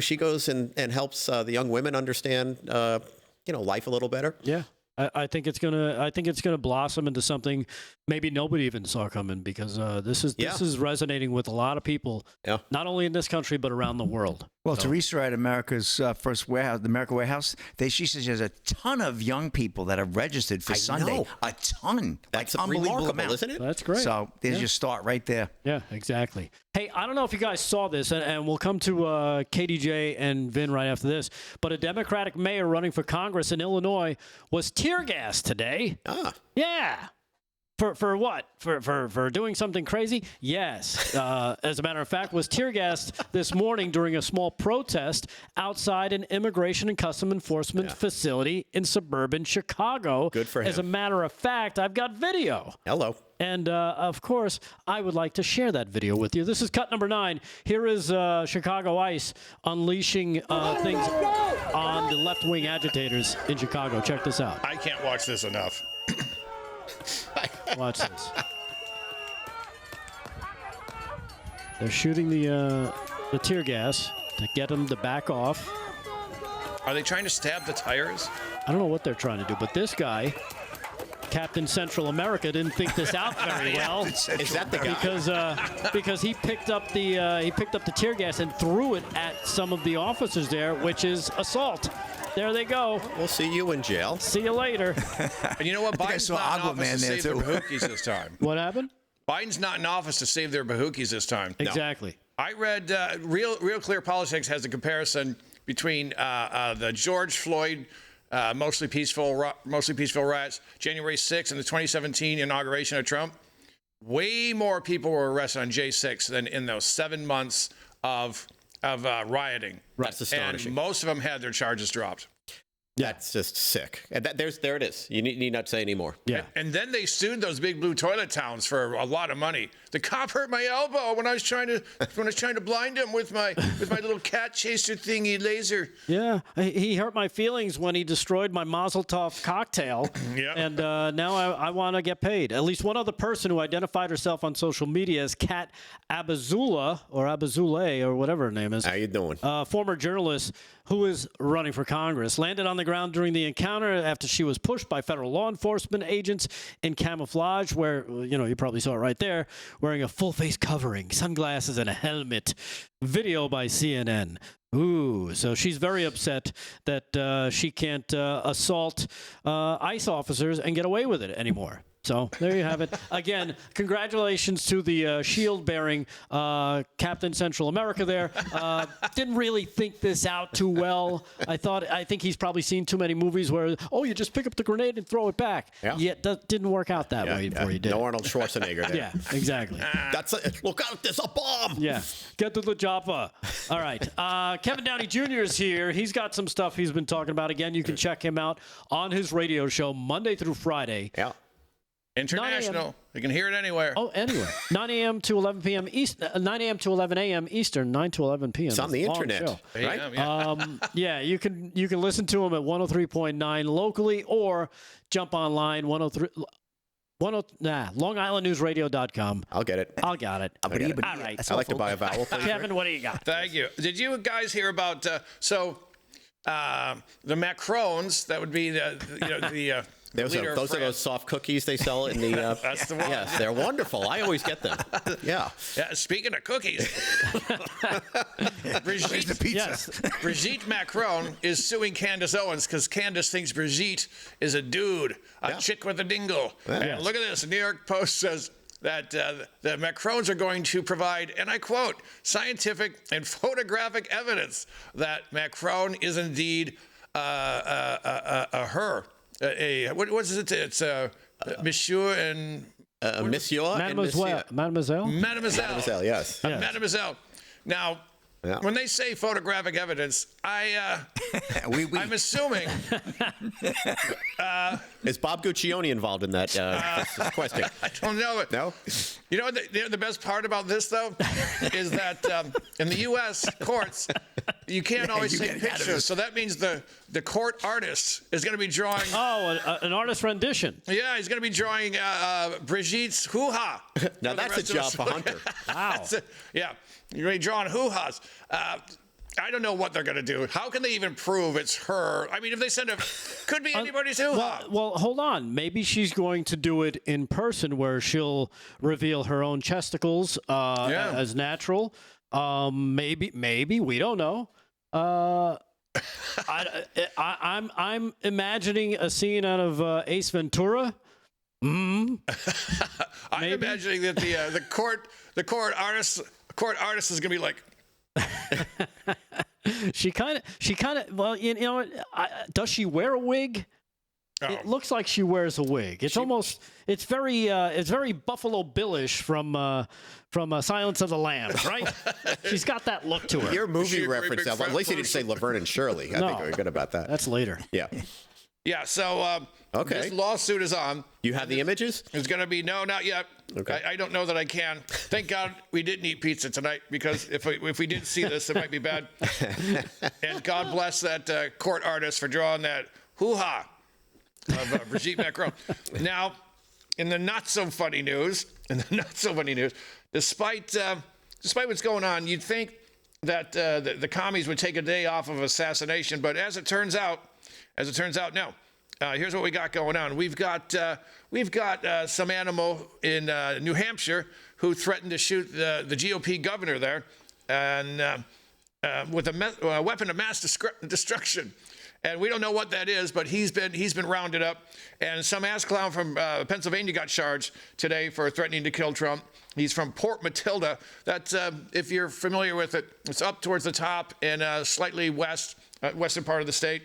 she goes and helps the young women understand, life a little better. Yeah. I think it's gonna blossom into something maybe nobody even saw coming, because this is resonating with a lot of people, not only in this country but around the world. Well, Teresa at America's First Warehouse, the America Warehouse, she says there's a ton of young people that have registered for Sunday. Know. A ton. That's unbelievable amount, isn't it? That's great. So there's your start right there. Yeah, exactly. Hey, I don't know if you guys saw this, and we'll come to KDJ and Vin right after this, but a Democratic mayor running for Congress in Illinois was tear gassed today. Yeah. For what? For doing something crazy? Yes. As a matter of fact, was tear gassed this morning during a small protest outside an Immigration and Custom Enforcement facility in suburban Chicago. Good for him. As a matter of fact, I've got video. Hello. And, of course, I would like to share that video with you. This is cut number 9. Here is Chicago ICE unleashing things on the left-wing agitators in Chicago. Check this out. I can't watch this enough. Watch this. They're shooting the tear gas to get them to back off. Are they trying to stab the tires? I don't know what they're trying to do, but this guy, Captain Central America, didn't think this out very well. Is that the guy? Because he picked up the tear gas and threw it at some of the officers there, which is assault. There they go. We'll see you in jail. See you later. And you know what? Biden's not in office to save their bahookies this time. What happened? Biden's not in office to save their bahookies this time. Exactly. No. I read Real Clear Politics has a comparison between the George Floyd mostly peaceful riots, January 6th, and the 2017 inauguration of Trump. Way more people were arrested on J6 than in those 7 months of rioting. That's astonishing. And most of them had their charges dropped. That's just sick. And there it is. You need not say anymore. Yeah. And then they sued those big blue toilet towns for a lot of money. The cop hurt my elbow when I was trying to blind him with my little cat chaser thingy laser. Yeah, he hurt my feelings when he destroyed my Mazel Tov cocktail. Yeah. And now I want to get paid. At least one other person who identified herself on social media as Kat Abazula or Abazule or whatever her name is. How you doing? Former journalist who is running for Congress, landed on the ground during the encounter after she was pushed by federal law enforcement agents in camouflage, where, you probably saw it right there, wearing a full face covering, sunglasses, and a helmet. Video by CNN. Ooh, so she's very upset that she can't assault ICE officers and get away with it anymore. So there you have it. Again, congratulations to the shield-bearing Captain Central America there. Didn't really think this out too well. I think he's probably seen too many movies where, you just pick up the grenade and throw it back. Yeah, that didn't work out that way before he did. No Arnold Schwarzenegger there. Yeah, exactly. Look out, there's a bomb. Yeah, get to the chopper. All right. Kevin Downey Jr. is here. He's got some stuff he's been talking about. Again, you can check him out on his radio show Monday through Friday. Yeah. International. You can hear it anywhere. Oh, anywhere. 9 a.m. to 11 p.m. East. 9 a.m. to 11 a.m. Eastern. 9 to 11 p.m. It's on the internet, right? Yeah, you can listen to him at 103.9 locally or jump online LongIslandNewsRadio.com. I'll get it. I got it. All right. I'd like to buy a vowel, please. Kevin, what do you got? Thank you. Did you guys hear about the Macrons? That would be the those are those soft cookies they sell in the. That's the one. Yes, they're wonderful. I always get them. Yeah. Speaking of cookies, Brigitte Macron is suing Candace Owens because Candace thinks Brigitte is a dude, a chick with a dingle. Yeah. And look at this. The New York Post says that the Macrons are going to provide, and I quote, scientific and photographic evidence that Macron is indeed a her. What is it? It's Monsieur and Monsieur, Mademoiselle. Mademoiselle, yes. Mademoiselle. Now, when they say photographic evidence, I'm assuming. Is Bob Guccione involved in that question? I don't know it. No? You know what the best part about this, though, is that in the U.S. courts, you can't always take pictures. So that means the court artist is going to be drawing. An artist rendition. Yeah, he's going to be drawing Brigitte's hoo-ha. Now that's a job for Hunter. Wow. Yeah, you're going to be drawing hoo-has. I don't know what they're going to do. How can they even prove it's her? I mean, if they send could be anybody's hoo-ha. Well, hold on. Maybe she's going to do it in person where she'll reveal her own chesticles as natural. Maybe we don't know. I'm imagining a scene out of Ace Ventura. I'm imagining that the court artist is going to be like. She kind of. Well, you know what? Does she wear a wig? Oh. It looks like she wears a wig. It's very Buffalo Billish from Silence of the Lambs, right? She's got that look to her. Your movie reference, at least you didn't say Laverne and Shirley. I think we're good about that. That's later. Yeah. Yeah, so this lawsuit is on. You have the images? It's going to be, no, not yet. Okay. I don't know that I can. Thank God we didn't eat pizza tonight, because if we did see this, it might be bad. And God bless that court artist for drawing that hoo-ha of Brigitte Macron. Now, in the not-so-funny news, despite what's going on, you'd think that the commies would take a day off of assassination, but as it turns out, no. Here's what we got going on. We've got some animal in New Hampshire who threatened to shoot the GOP governor there, and with a weapon of mass destruction. And we don't know what that is, but he's been rounded up. And some ass clown from Pennsylvania got charged today for threatening to kill Trump. He's from Port Matilda. That's, if you're familiar with it, it's up towards the top and slightly west western part of the state.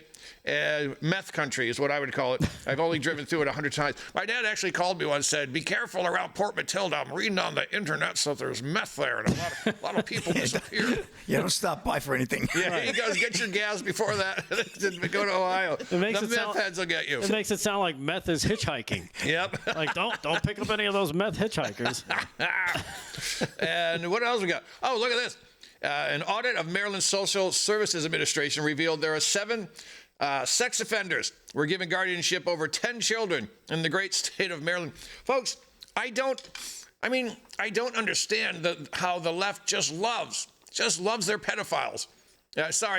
Meth country is what I would call it. I've only driven through it 100 times. My dad actually called me once and said, be careful around Port Matilda. I'm reading on the internet, so there's meth there, and a lot of people disappear. Yeah, don't stop by for anything. Yeah, he goes, get your gas before that. Go to Ohio. The meth heads will get you. It makes it sound like meth is hitchhiking. Yep. Like, don't pick up any of those meth hitchhikers. And what else we got? Oh, look at this. An audit of Maryland Social Services Administration revealed there are 7 sex offenders were given guardianship over 10 children in the great state of Maryland. Folks, I don't understand how the left just loves their pedophiles.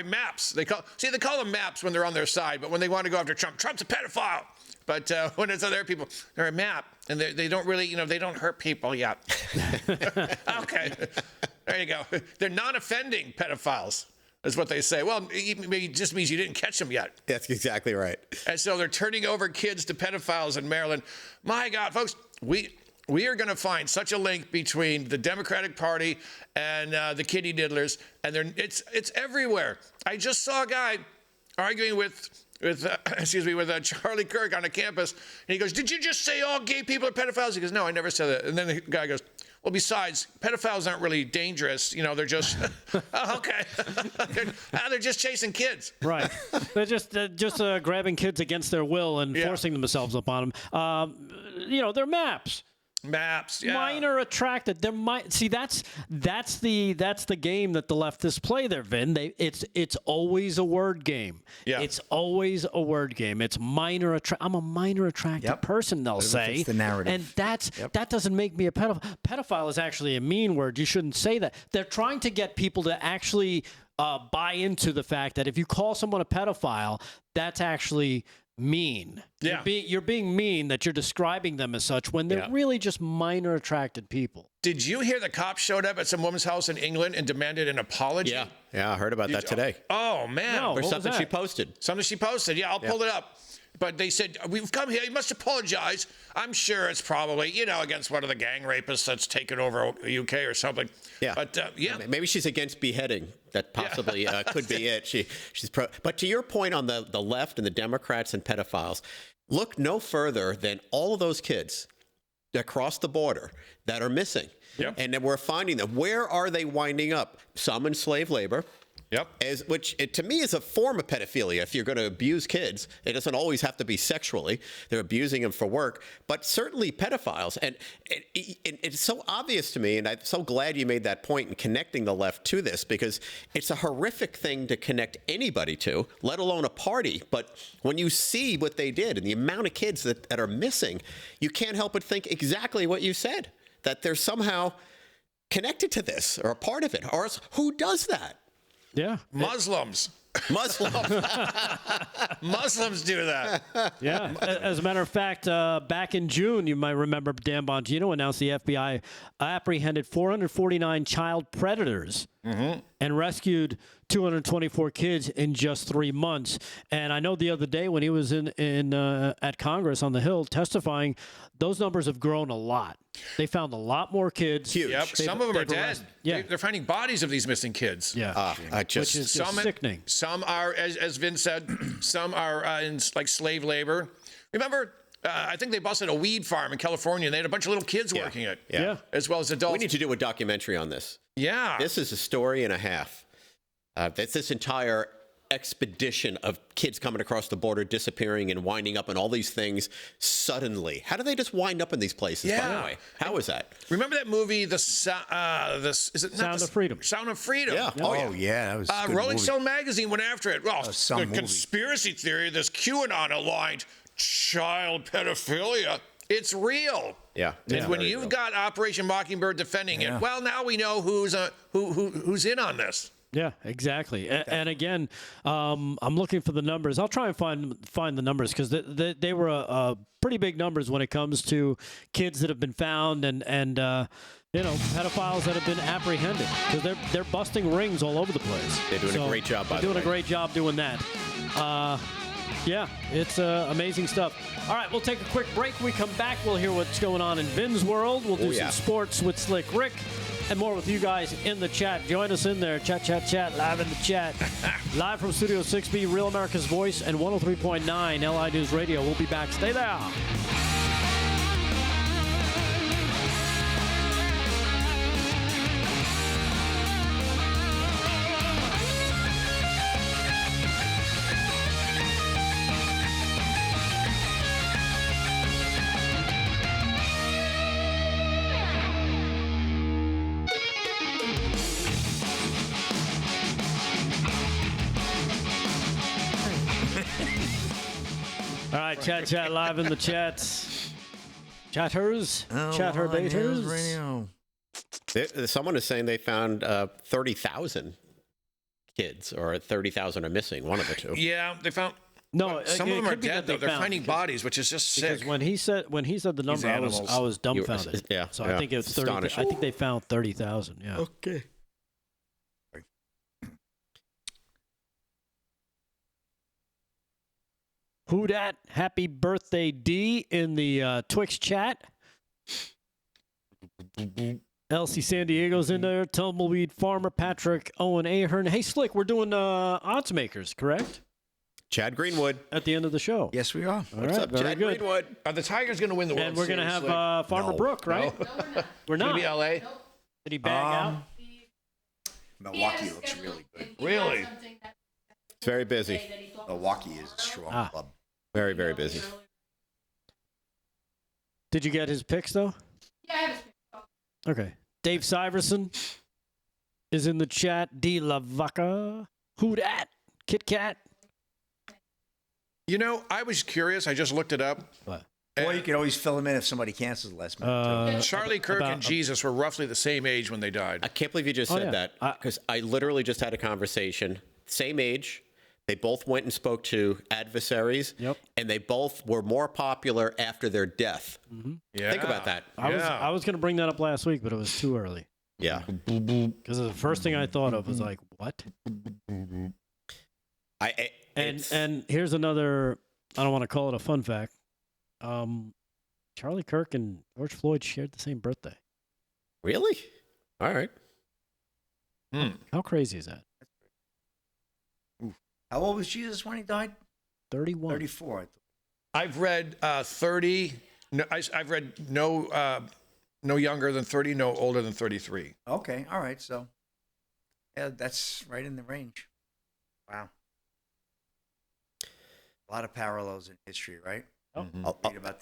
Maps. They call them maps when they're on their side, but when they want to go after Trump's a pedophile. But when it's other people, they're a map, and they don't really, they don't hurt people yet. Okay, there you go. They're non-offending pedophiles. Is what they say. Well, it just means you didn't catch them yet. That's exactly right. And so they're turning over kids to pedophiles in Maryland. My God, folks, we are going to find such a link between the Democratic Party and the kitty diddlers, and it's everywhere. I just saw a guy arguing with Charlie Kirk on a campus, and he goes, "Did you just say all gay people are pedophiles?" He goes, "No, I never said that." And then the guy goes, "Well, besides, pedophiles aren't really dangerous. They're just oh, okay. They're just chasing kids." Right. They're just grabbing kids against their will and forcing themselves upon them. They're maps. Maps, yeah. Minor attracted. There might that's the game that the leftists play there, Vin. It's always a word game. Yeah. It's always a word game. It's minor I'm a minor attracted person, they'll say. It's the narrative. And that doesn't make me a pedophile. Pedophile is actually a mean word. You shouldn't say that. They're trying to get people to actually buy into the fact that if you call someone a pedophile, that's actually mean. Yeah. You're being mean that you're describing them as such when they're really just minor attracted people. Did you hear the cops showed up at some woman's house in England and demanded an apology? Yeah, I heard about that today. Oh, man. Or something she posted. Something she posted. Yeah, I'll pull it up. But they said, we've come here. You must apologize. I'm sure it's probably, against one of the gang rapists that's taken over the UK or something. Yeah. But, maybe she's against beheading. That possibly could be it. She's pro. But to your point on the left and the Democrats and pedophiles, look no further than all of those kids across the border that are missing. Yep. And then we're finding them. Where are they winding up? Some in slave labor. Yep. Which to me is a form of pedophilia. If you're going to abuse kids, it doesn't always have to be sexually. They're abusing them for work, but certainly pedophiles. And it's so obvious to me, and I'm so glad you made that point in connecting the left to this, because it's a horrific thing to connect anybody to, let alone a party. But when you see what they did and the amount of kids that are missing, you can't help but think exactly what you said, that they're somehow connected to this or a part of it. Or else, who does that? Yeah. Muslims do that. Yeah. As a matter of fact, back in June, you might remember Dan Bongino announced the FBI apprehended 449 child predators and rescued 224 kids in just 3 months. And I know the other day when he was at Congress on the Hill testifying, those numbers have grown a lot. They found a lot more kids. Huge. Yep. Some of them are dead. Yeah. They're finding bodies of these missing kids. Yeah. Which is just sickening. Some are, as Vince said, some are in like slave labor. Remember, I think they busted a weed farm in California, and they had a bunch of little kids working it. Yeah. As well as adults. We need to do a documentary on this. Yeah. This is a story and a half. That's this entire expedition of kids coming across the border, disappearing and winding up in all these things suddenly. How do they just wind up in these places, by the way? How is that? Remember that movie, Sound of Freedom. Sound of Freedom. Yeah. Oh, yeah. That was a good Rolling movie. Stone magazine went after it. Well, the movie. conspiracy theory, this QAnon-aligned child pedophilia, it's real. Yeah. And when you've got Operation Mockingbird defending it, well, now we know who's in on this. Yeah, exactly. And again, I'm looking for the numbers. I'll try and find the numbers because they were pretty big numbers when it comes to kids that have been found and pedophiles that have been apprehended because they're busting rings all over the place. They're doing a great job. By the way, doing a great job doing that. Yeah, it's amazing stuff. All right, we'll take a quick break. When we come back, we'll hear what's going on in Vin's world. We'll do some sports with Slick Rick. and more with you guys in the chat. Join us in there. Chat, live in the chat. Live from Studio 6B, Real America's Voice, and 103.9 LI News Radio. We'll be back. Stay there. All right, chat live in the chats. Chatters, chatterbaters. Someone is saying they found 30,000 kids, or 30,000 are missing. One of the two. Yeah, they found. No, some of them are dead though. They're finding because, bodies, which is just sick. Because when he said the number, I was dumbfounded. Yeah. So I think it's 30. I think they found 30,000. Yeah. Okay. Who dat? Happy birthday, D, in the Twix chat. Elsie San Diego's in there. Tumbleweed Farmer, Patrick, Owen Ahern. Hey, Slick, we're doing odds makers, correct? Chad Greenwood. At the end of the show. Yes, we are. All What's right, up, very Chad good. Greenwood? Are the Tigers going to win the World And we're Series? going to have Farmer Brook, right? No. We're not. Maybe L.A.? Did he bag out? Milwaukee looks really good. Really? It's very busy. Milwaukee is a strong club. Very, very busy. Did you get his picks, though? Yeah, I have his picks. Okay. Dave Syverson is in the chat. D. La Vaca. Who dat? Kit Kat. You know, I was curious. I just looked it up. What? Or you could always fill them in if somebody cancels last minute. Too. Charlie Kirk and Jesus were roughly the same age when they died. I can't believe you just said that, because I literally just had a conversation. Same age. They both went and spoke to adversaries, and they both were more popular after their death. Mm-hmm. Yeah. Think about that. I was going to bring that up last week, but it was too early. Yeah. Because the first thing I thought of was like, what? And here's another, I don't want to call it a fun fact. Charlie Kirk and George Floyd shared the same birthday. Really? All right. How crazy is that? How old was Jesus when he died? 31. 34. I've read 30. No, I've read no younger than 30, no older than 33. Okay, all right. So, yeah, that's right in the range. Wow. A lot of parallels in history, right?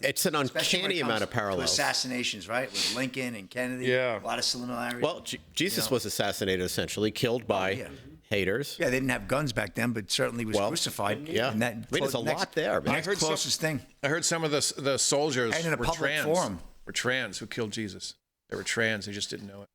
It's an uncanny amount of parallels. Assassinations, right? With Lincoln and Kennedy. Yeah. A lot of similarities. Well, Jesus was assainated, essentially, killed by haters. Yeah, they didn't have guns back then, but certainly was crucified. Yeah. And that, there's a lot there, man. I heard closest thing. I heard some of the soldiers and in a were public trans. forum. Were trans who killed Jesus. They were trans. They just didn't know it.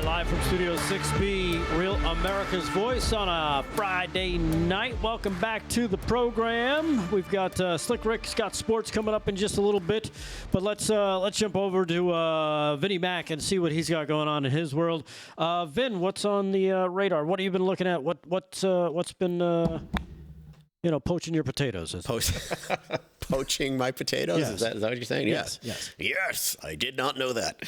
Live from Studio 6B, Real America's Voice on a Friday night. Welcome back to the program. We've got Slick Rick's got sports coming up in just a little bit, but let's jump over to Vinnie Mac and see what he's got going on in his world. Vin, what's on the radar? What have you been looking at? What's been poaching your potatoes? Poaching my potatoes? Yes. Is that what you're saying? Yes. Yes, I did not know that.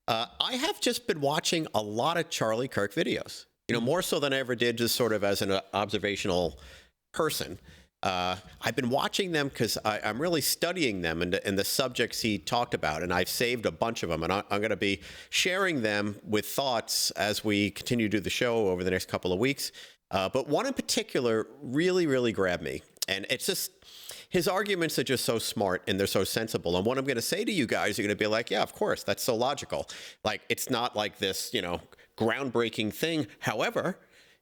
I have just been watching a lot of Charlie Kirk videos, more so than I ever did just sort of as an observational person. I've been watching them because I'm really studying them and the subjects he talked about, and I've saved a bunch of them, and I'm going to be sharing them with thoughts as we continue to do the show over the next couple of weeks. But one in particular really, really grabbed me, and it's just his arguments are just so smart and they're so sensible. And what I'm going to say to you guys, you're going to be like, yeah, of course, that's so logical. Like, it's not like this, groundbreaking thing. However,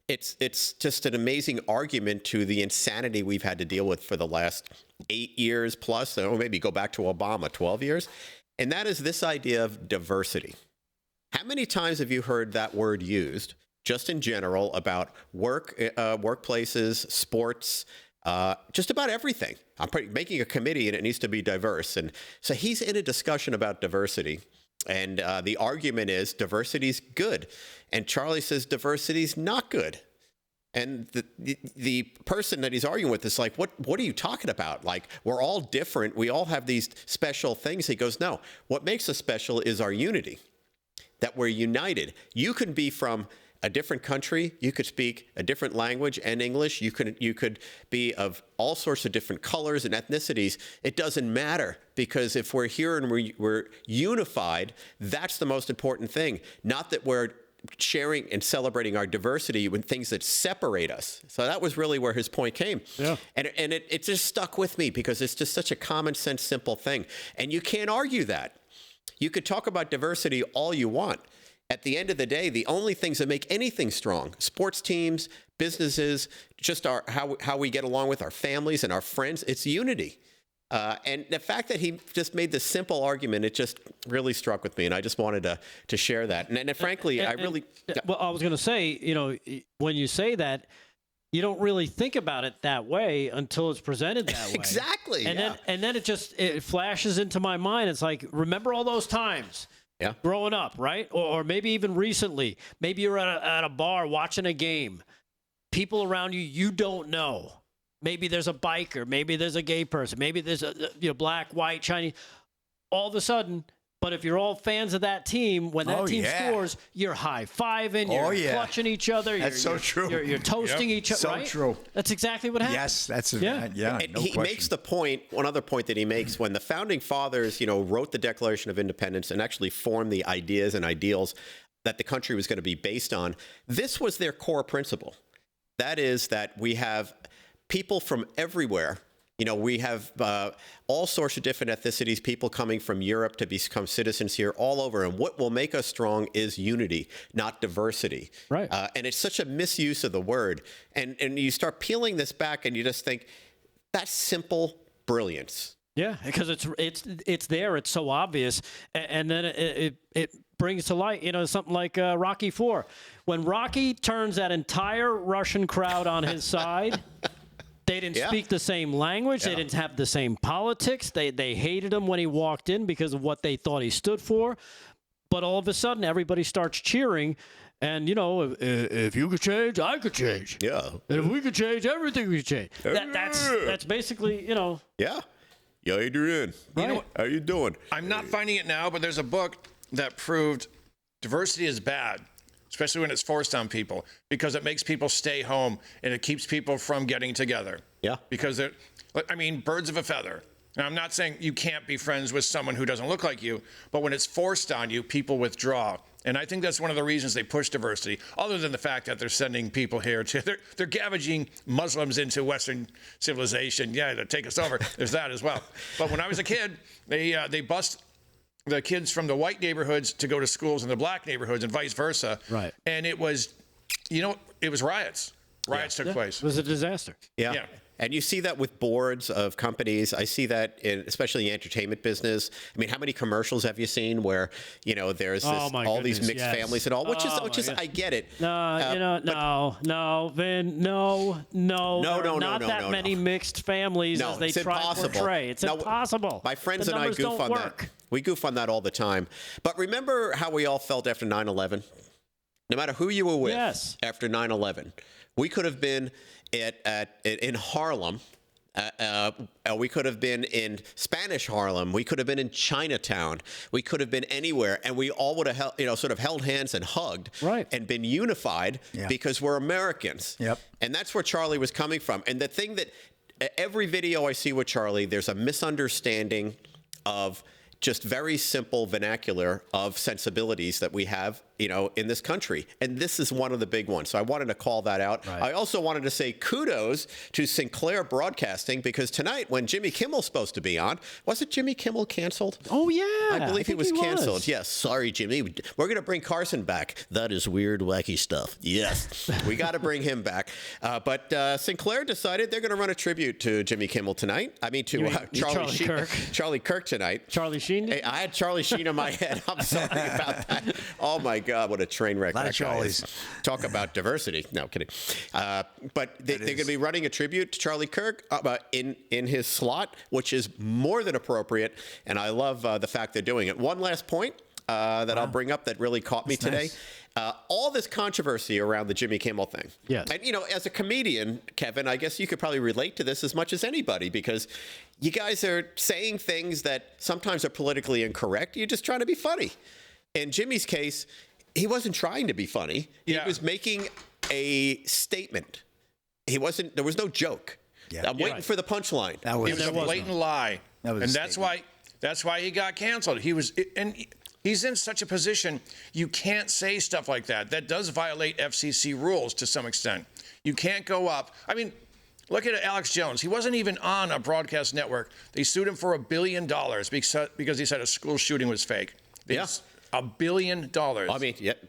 it's just an amazing argument to the insanity we've had to deal with for the last 8 years plus, or maybe go back to Obama, 12 years. And that is this idea of diversity. How many times have you heard that word used, just in general, about work, workplaces, sports, just about everything. I'm making a committee, and it needs to be diverse. And so he's in a discussion about diversity. And the argument is diversity's good. And Charlie says diversity's not good. And the person that he's arguing with is like, what are you talking about? Like, we're all different. We all have these special things. He goes, no, what makes us special is our unity, that we're united. You can be from a different country. You could speak a different language and English. You could be of all sorts of different colors and ethnicities. It doesn't matter, because if we're here and we're unified, that's the most important thing. Not that we're sharing and celebrating our diversity with things that separate us. So that was really where his point came. Yeah. And it just stuck with me, because it's just such a common sense, simple thing. And you can't argue that. You could talk about diversity all you want. At the end of the day, the only things that make anything strong, sports teams, businesses, just how we get along with our families and our friends, it's unity. And the fact that he just made this simple argument, it just really struck with me, and I just wanted to share that. And frankly, well, I was going to say, when you say that, you don't really think about it that way until it's presented that way. Exactly. And then it flashes into my mind. It's like, remember all those times. Yeah. Growing up, right? Or maybe even recently. Maybe you're at a bar watching a game. People around you don't know. Maybe there's a biker. Maybe there's a gay person. Maybe there's a black, white, Chinese. All of a sudden, but if you're all fans of that team, when that team scores, you're high-fiving, you're clutching each other. That's so true. You're toasting each other, right? So true. That's exactly what happened. Yes, that's And no he question. makes the point, one other point that he makes, when the founding fathers, wrote the Declaration of Independence and actually formed the ideas and ideals that the country was going to be based on, this was their core principle. That is that we have people from everywhere. We have all sorts of different ethnicities, people coming from Europe to become citizens here all over. And what will make us strong is unity, not diversity. Right. And it's such a misuse of the word. And you start peeling this back and you just think, that's simple brilliance. Yeah, because it's there. It's so obvious. And then it brings to light, something like Rocky IV. When Rocky turns that entire Russian crowd on his side... They didn't speak the same language. They didn't have the same politics. They hated him when he walked in because of what they thought he stood for. But all of a sudden, everybody starts cheering. And, if you could change, I could change. Yeah. And if we could change, everything could change. That's basically, Yeah. Yo, Adrian. Right. How you doing? I'm not finding it now, but there's a book that proved diversity is bad, especially when it's forced on people, because it makes people stay home and it keeps people from getting together. Yeah. Because birds of a feather. And I'm not saying you can't be friends with someone who doesn't look like you, but when it's forced on you, people withdraw. And I think that's one of the reasons they push diversity, other than the fact that they're sending people here they're gouging Muslims into Western civilization. Yeah, to take us over. There's that as well. But when I was a kid, they bust the kids from the white neighborhoods to go to schools in the black neighborhoods and vice versa. Right. And it was, it was riots. Riots took place. It was a disaster. Yeah. And you see that with boards of companies. I see that especially in the entertainment business. I mean, how many commercials have you seen where, there's all these mixed families and all, which is I get it. No, Vin, no, not that many mixed families as they try to portray. It's impossible. My friends and I goof on that. We goof on that all the time. But remember how we all felt after 9/11? No matter who you were with after 9/11, we could have been in Harlem. We could have been in Spanish Harlem. We could have been in Chinatown. We could have been anywhere, and we all would have sort of held hands and hugged, and been unified because we're Americans. Yep. And that's where Charlie was coming from. And the thing that every video I see with Charlie, there's a misunderstanding of just very simple vernacular of sensibilities that we have, in this country. And this is one of the big ones. So I wanted to call that out. Right. I also wanted to say kudos to Sinclair Broadcasting, because tonight when Jimmy Kimmel's supposed to be on, wasn't Jimmy Kimmel canceled? Oh, yeah. I believe he was canceled. Yes. Sorry, Jimmy. We're going to bring Carson back. That is weird, wacky stuff. Yes. We got to bring him back. But Sinclair decided they're going to run a tribute to Jimmy Kimmel tonight. I mean, to Charlie Kirk. Charlie Kirk tonight. Charlie Sheen. Sheen? Hey, I had Charlie Sheen in my head. I'm sorry about that. Oh my God, what a train wreck! A lot of that guy Charlies. is. Talk about diversity. No kidding. But they're going to be running a tribute to Charlie Kirk in his slot, which is more than appropriate. And I love the fact they're doing it. One last point that I'll bring up that really caught me today. Nice. All this controversy around the Jimmy Kimmel thing. Yes. And, as a comedian, Kevin, I guess you could probably relate to this as much as anybody because you guys are saying things that sometimes are politically incorrect. You're just trying to be funny. In Jimmy's case, he wasn't trying to be funny. Yeah. He was making a statement. There was no joke. Yeah. I'm waiting for the punchline. That was, It was a blatant lie. That was and a that's why he got canceled. He's in such a position, you can't say stuff like that. That does violate FCC rules to some extent. You can't go up. I mean, look at Alex Jones. He wasn't even on a broadcast network. They sued him for $1 billion because he said a school shooting was fake. Yeah. $1 billion. I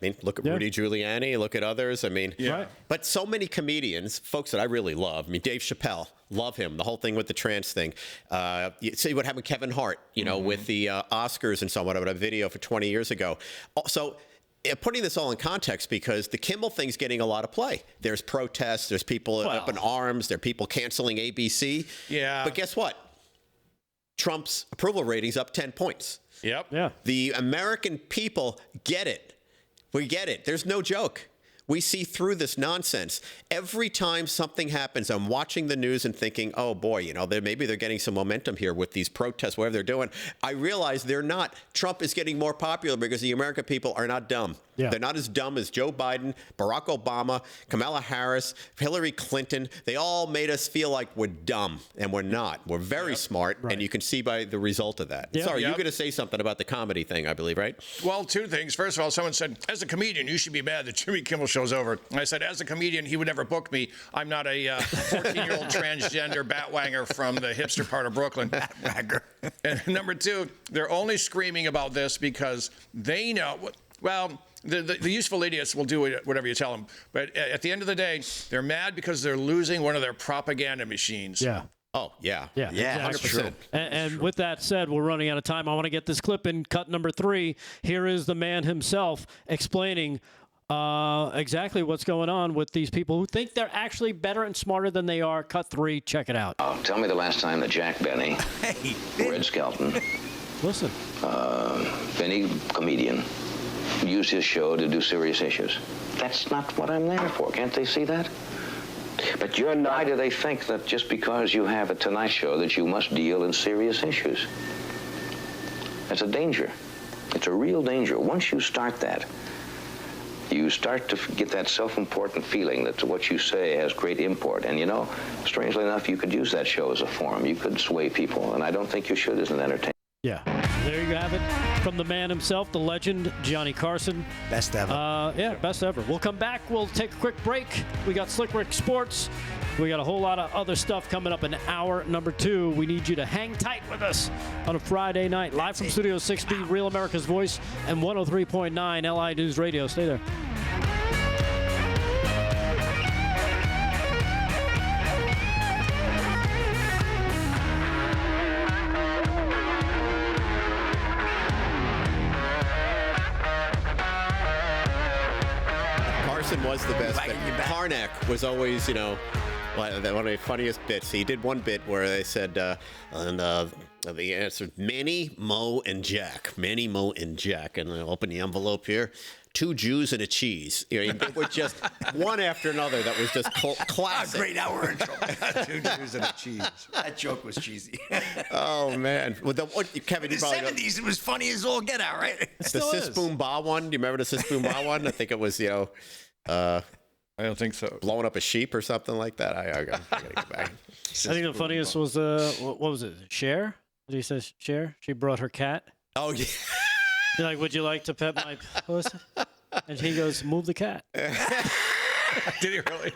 mean, look at Rudy Giuliani, look at others. I mean, Yeah. But so many comedians, folks that I really love. I mean, Dave Chappelle, love him. The whole thing with the trans thing. You see what happened with Kevin Hart, with the Oscars and so on, a video for 20 years ago. So putting this all in context, because the Kimmel thing's getting a lot of play. There's protests. There's people up in arms. There are people canceling ABC. Yeah. But guess what? Trump's approval rating's up 10 points. Yep. Yeah. The American people get it. We get it. There's no joke. We see through this nonsense. Every time something happens, I'm watching the news and thinking, oh boy, maybe they're getting some momentum here with these protests, whatever they're doing. I realize they're not. Trump is getting more popular because the American people are not dumb. Yeah. They're not as dumb as Joe Biden, Barack Obama, Kamala Harris, Hillary Clinton. They all made us feel like we're dumb, and we're not. We're very smart, and you can see by the result of that. Yep. Sorry, Yep. you're going to say something about the comedy thing, I believe, right? Well, two things. First of all, someone said, as a comedian, you should be mad that Jimmy Kimmel show's over. And I said, as a comedian, he would never book me. I'm not a 14-year-old transgender batwanger from the hipster part of Brooklyn. And number two, they're only screaming about this because they know, well, the useful idiots will do whatever you tell them. But at the end of the day, they're mad because they're losing one of their propaganda machines. Yeah. Oh, yeah. Yeah, that's 100%. true. And with that said, we're running out of time. I want to get this clip in cut number 3. Here is the man himself explaining exactly what's going on with these people who think they're actually better and smarter than they are. Cut 3. Check it out. Tell me the last time that Jack Benny, Red Skelton, Listen. Benny comedian, used his show to do serious issues. That's not what I'm there for. Can't they see that? But you're not. Why do they think that just because you have a Tonight Show that you must deal in serious issues? That's a danger. It's a real danger. Once you start that, you start to get that self-important feeling that what you say has great import. And strangely enough, you could use that show as a forum. You could sway people, and I don't think you should as an entertainer. Yeah. There you have it. From the man himself, the legend, Johnny Carson. Best ever. Best ever. We'll come back. We'll take a quick break. We got Slick Rick Sports. We got a whole lot of other stuff coming up in hour number 2. We need you to hang tight with us on a Friday night. Live from Studio 6B, Real America's Voice, and 103.9 LI News Radio. Stay there. Was the best, but Harnack was always, one of the funniest bits. He did one bit where they said, the answer, Manny, Mo, and Jack. Manny, Mo, and Jack. And I open the envelope here. 2 Jews and a cheese. They were just one after another. That was just classic. Great hour intro. 2 Jews and a cheese. That joke was cheesy. Oh, man. Well, Kevin, In the 70s, it was funny as all get out, right? The Sis Boom Ba one. Do you remember the Sis Boom Ba one? I think it was, I don't think so. blowing up a sheep or something like that. I gotta get back. I think the funniest was, what was it? Cher? Did he say Cher? She brought her cat. Oh, yeah. You're like, would you like to pet my pussy? And he goes, move the cat. Did he really?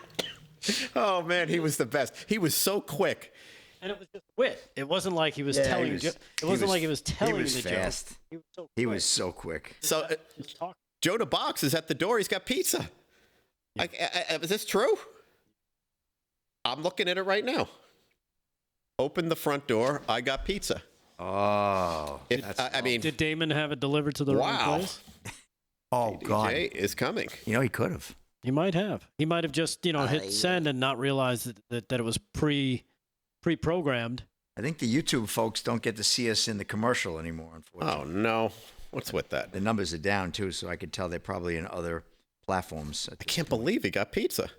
Oh, man, he was the best. He was so quick. And it was just wit. It wasn't like he was telling. It wasn't like he was telling the fast. joke. He was so quick. So Joe DeBox is at the door. He's got pizza. Is this true? I'm looking at it right now. Open the front door. I got pizza. Oh. Did Damon have it delivered to the wrong place? Oh, God. DJ is coming. You know, he could have. He might have. He might have just, hit send and not realized that it was pre-programmed. I think the YouTube folks don't get to see us in the commercial anymore, unfortunately. Oh, no. What's with that? The numbers are down, too, so I could tell they're probably in other platforms. I can't believe he got pizza.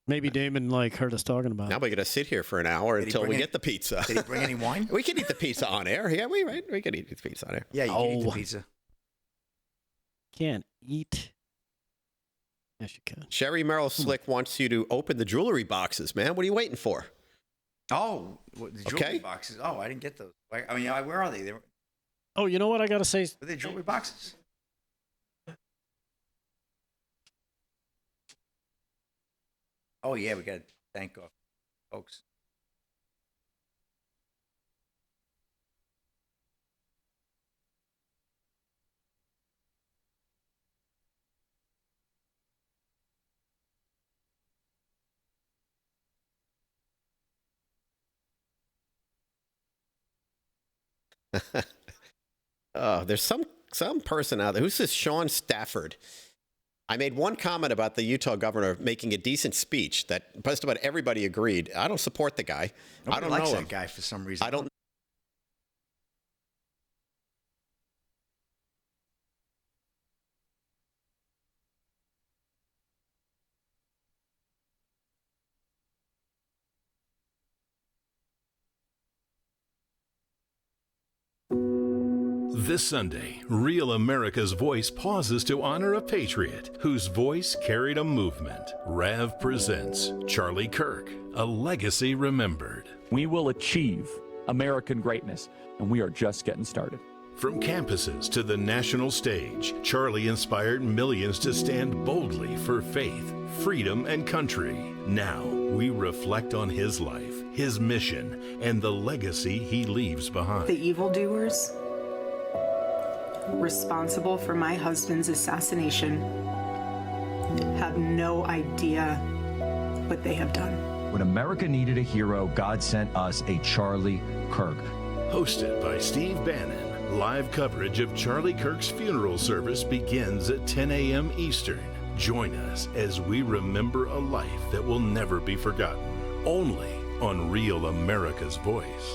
Maybe Damon heard us talking about it. Now we got to sit here for an hour until we get the pizza. Did he bring any wine? We can eat the pizza on air. Yeah, we can eat the pizza on air. Yeah, you can eat the pizza. Can't eat. Yes, you can. Sherry Merrill Slick wants you to open the jewelry boxes, man. What are you waiting for? Oh, the jewelry boxes. Oh, I didn't get those. I mean, where are they? Oh, you know what I got to say? Are they jewelry boxes? Oh, yeah, we got to thank our folks. Oh, there's some person out there. Who's this Sean Stafford? I made one comment about the Utah governor making a decent speech that just about everybody agreed. I don't support the guy. Nobody I don't likes know that him. guy for some reason. I don't. This Sunday, Real America's Voice pauses to honor a patriot whose voice carried a movement. Rev presents Charlie Kirk, A Legacy Remembered. We will achieve American greatness, and we are just getting started. From campuses to the national stage, Charlie inspired millions to stand boldly for faith, freedom, and country. Now, we reflect on his life, his mission, and the legacy he leaves behind. The evildoers responsible for my husband's assassination have no idea what they have done. When America needed a hero, God sent us a Charlie Kirk. Hosted by Steve Bannon, live coverage of Charlie Kirk's funeral service begins at 10 a.m. Eastern. Join us as we remember a life that will never be forgotten, only on Real America's Voice.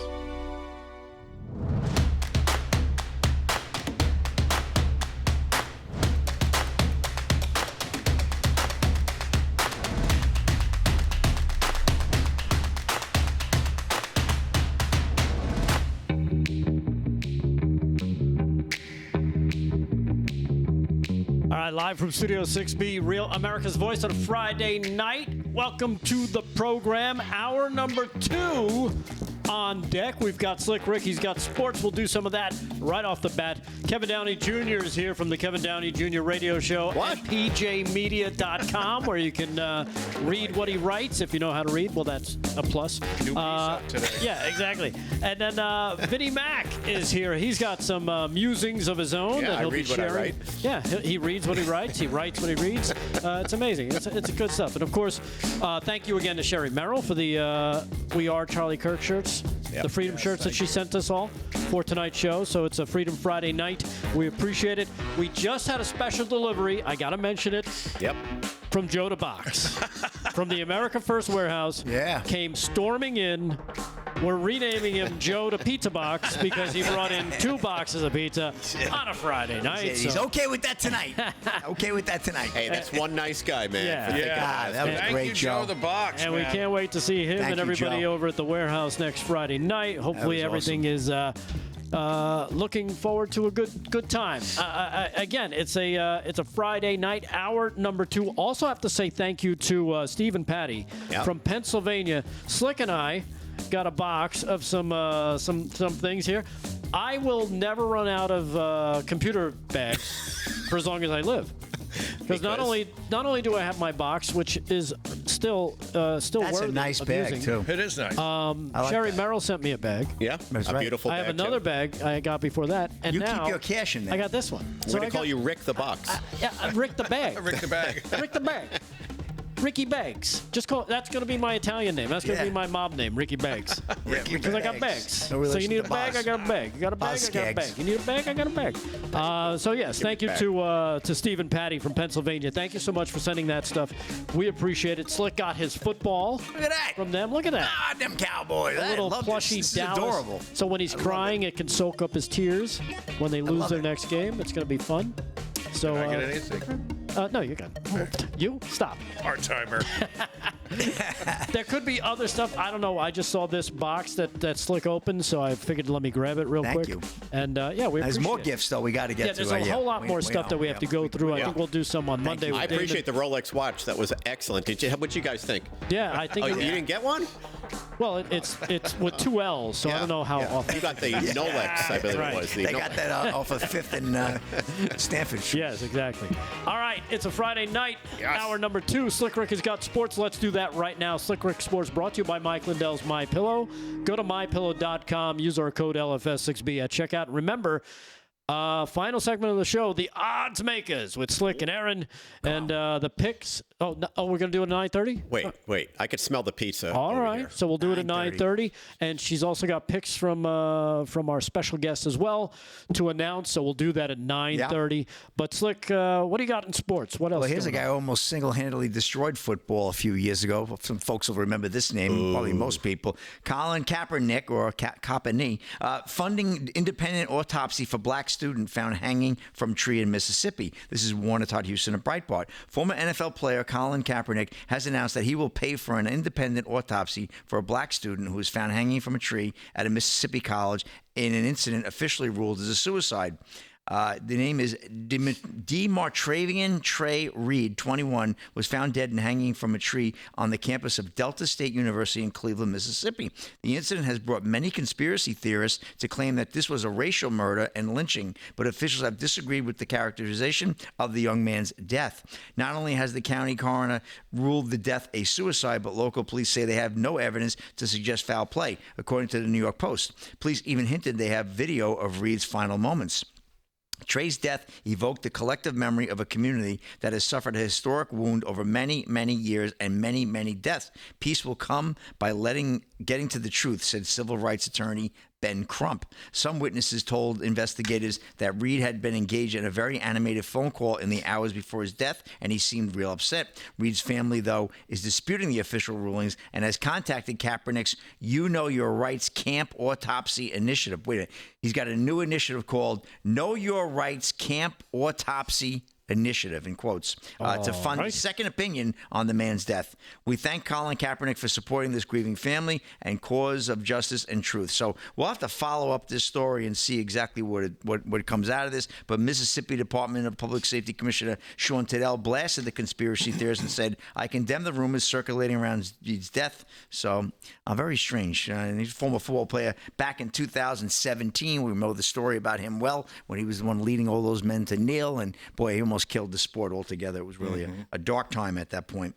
Live from Studio 6B, Real America's Voice on a Friday night. Welcome to the program. Hour number 2 on deck. We've got Slick Rick. He's got sports. We'll do some of that right off the bat. Kevin Downey Jr. is here from the Kevin Downey Jr. radio show at pjmedia.com, where you can read what he writes. If you know how to read, well, that's a plus. New piece up today. Yeah, exactly. And then Vinnie Mac is here. He's got some musings of his own that he'll be sharing. I write. Yeah, he reads what he writes. He writes what he reads. It's amazing. It's good stuff. And, of course, thank you again to Sherry Merrill for the We Are Charlie Kirk shirts, the Freedom shirts that she sent us all for tonight's show. So it's a Freedom Friday night. We appreciate it. We just had a special delivery. I got to mention it. Yep. From Joe to Box. From the America First Warehouse. Yeah. Came storming in. We're renaming him Joe to Pizza Box because he brought in 2 boxes of pizza on a Friday night. He's okay with that tonight. Okay with that tonight. Hey, that's one nice guy, man. Yeah. That was Thank great, you, Joe. The box, And man. we can't wait to see him and everybody over at the warehouse next Friday night. Hopefully everything is looking forward to a good time. Again, it's a Friday night, hour number 2. Also have to say thank you to Steve and Patty from Pennsylvania. Slick and I got a box of some things here. I will never run out of computer bags for as long as I live. Because not only do I have my box, which is still That's worthy a nice of bag, using. too. It is nice. Sherry Merrill sent me a bag. Yeah, That's a right. beautiful bag. I have another bag I got before that, and You now keep your cash in there. I got this one. We're going to call you Rick the Box. Yeah, Rick the bag. Rick the bag. Rick the bag. Ricky Beggs. Just call. That's going to be my Italian name. That's going to be my mob name, Ricky Beggs. Because I got bags. No So you need a relation bag, to I got a bag. You got a bag, Boss I got a Skaggs. bag. You need a bag, I got a bag. So yes, thank you to Steve and Patty from Pennsylvania. Thank you so much for sending that stuff. We appreciate it. Slick got his football. Look at that. From them. Look at that. Ah, them Cowboys. A little I love plushy this. This is Dallas. adorable. So when he's crying, it can soak up his tears when they lose their next game. It's going to be fun. So, Can I get anything? no, you got you stop. Part-timer. There could be other stuff. I don't know. I just saw this box that Slick opened, so I figured let me grab it real quick. Thank you. And yeah, we There's more appreciate it. gifts, though, we got to get to. There's a whole lot more stuff that we have to go through. I think we'll do some on Monday. you. with I Damon. appreciate the Rolex watch. That was excellent. What'd you guys think? Yeah, I think. Oh, you didn't get one? Well, it's with two L's, so I don't know how often. You got the Nolex, I believe Right. it was. They got that off of 5th and Stanford. Yes, exactly. All right, it's a Friday night. Hour number 2. Slick Rick has got sports. Let's do that right now. Slick Rick Sports brought to you by Mike Lindell's MyPillow. Go to mypillow.com. Use our code LFS6B at checkout. Remember, final segment of the show, the odds makers with Slick and Aaron, and the picks. Oh, we're going to do it at 9:30? Wait. I could smell the pizza. All over right, here. so we'll do it at 9:30, and she's also got picks from our special guest as well to announce. So we'll do that at 9:30. But Slick, what do you got in sports? What else? Well, here's a going guy who almost single-handedly destroyed football a few years ago. Some folks will remember this name, probably most people. Colin Kaepernick, or Kaepernick, funding independent autopsy for black student found hanging from tree in Mississippi. This is Warner Todd Houston of Breitbart. Former NFL player Colin Kaepernick has announced that he will pay for an independent autopsy for a black student who was found hanging from a tree at a Mississippi college in an incident officially ruled as a suicide. The name is Demartravian Trey Reed, 21, was found dead and hanging from a tree on the campus of Delta State University in Cleveland, Mississippi. The incident has brought many conspiracy theorists to claim that this was a racial murder and lynching, but officials have disagreed with the characterization of the young man's death. Not only has the county coroner ruled the death a suicide, but local police say they have no evidence to suggest foul play, according to the New York Post. Police even hinted they have video of Reed's final moments. Trey's death evoked the collective memory of a community that has suffered a historic wound over many, many years and many, many deaths. Peace will come by getting to the truth, said civil rights attorney Ben Crump. Some witnesses told investigators that Reed had been engaged in a very animated phone call in the hours before his death, and he seemed real upset. Reed's family, though, is disputing the official rulings and has contacted Kaepernick's You Know Your Rights Camp Autopsy Initiative. Wait a minute. He's got a new initiative called Know Your Rights Camp Autopsy Initiative, in quotes, to fund a second opinion on the man's death. We thank Colin Kaepernick for supporting this grieving family and cause of justice and truth. So we'll have to follow up this story and see exactly what comes out of this. But Mississippi Department of Public Safety Commissioner Sean Tiddell blasted the conspiracy theorists and said, I condemn the rumors circulating around Reed's death. So very strange. He's a former football player back in 2017. We know the story about him well, when he was the one leading all those men to kneel. And boy, he almost killed the sport altogether. It was really a dark time at that point.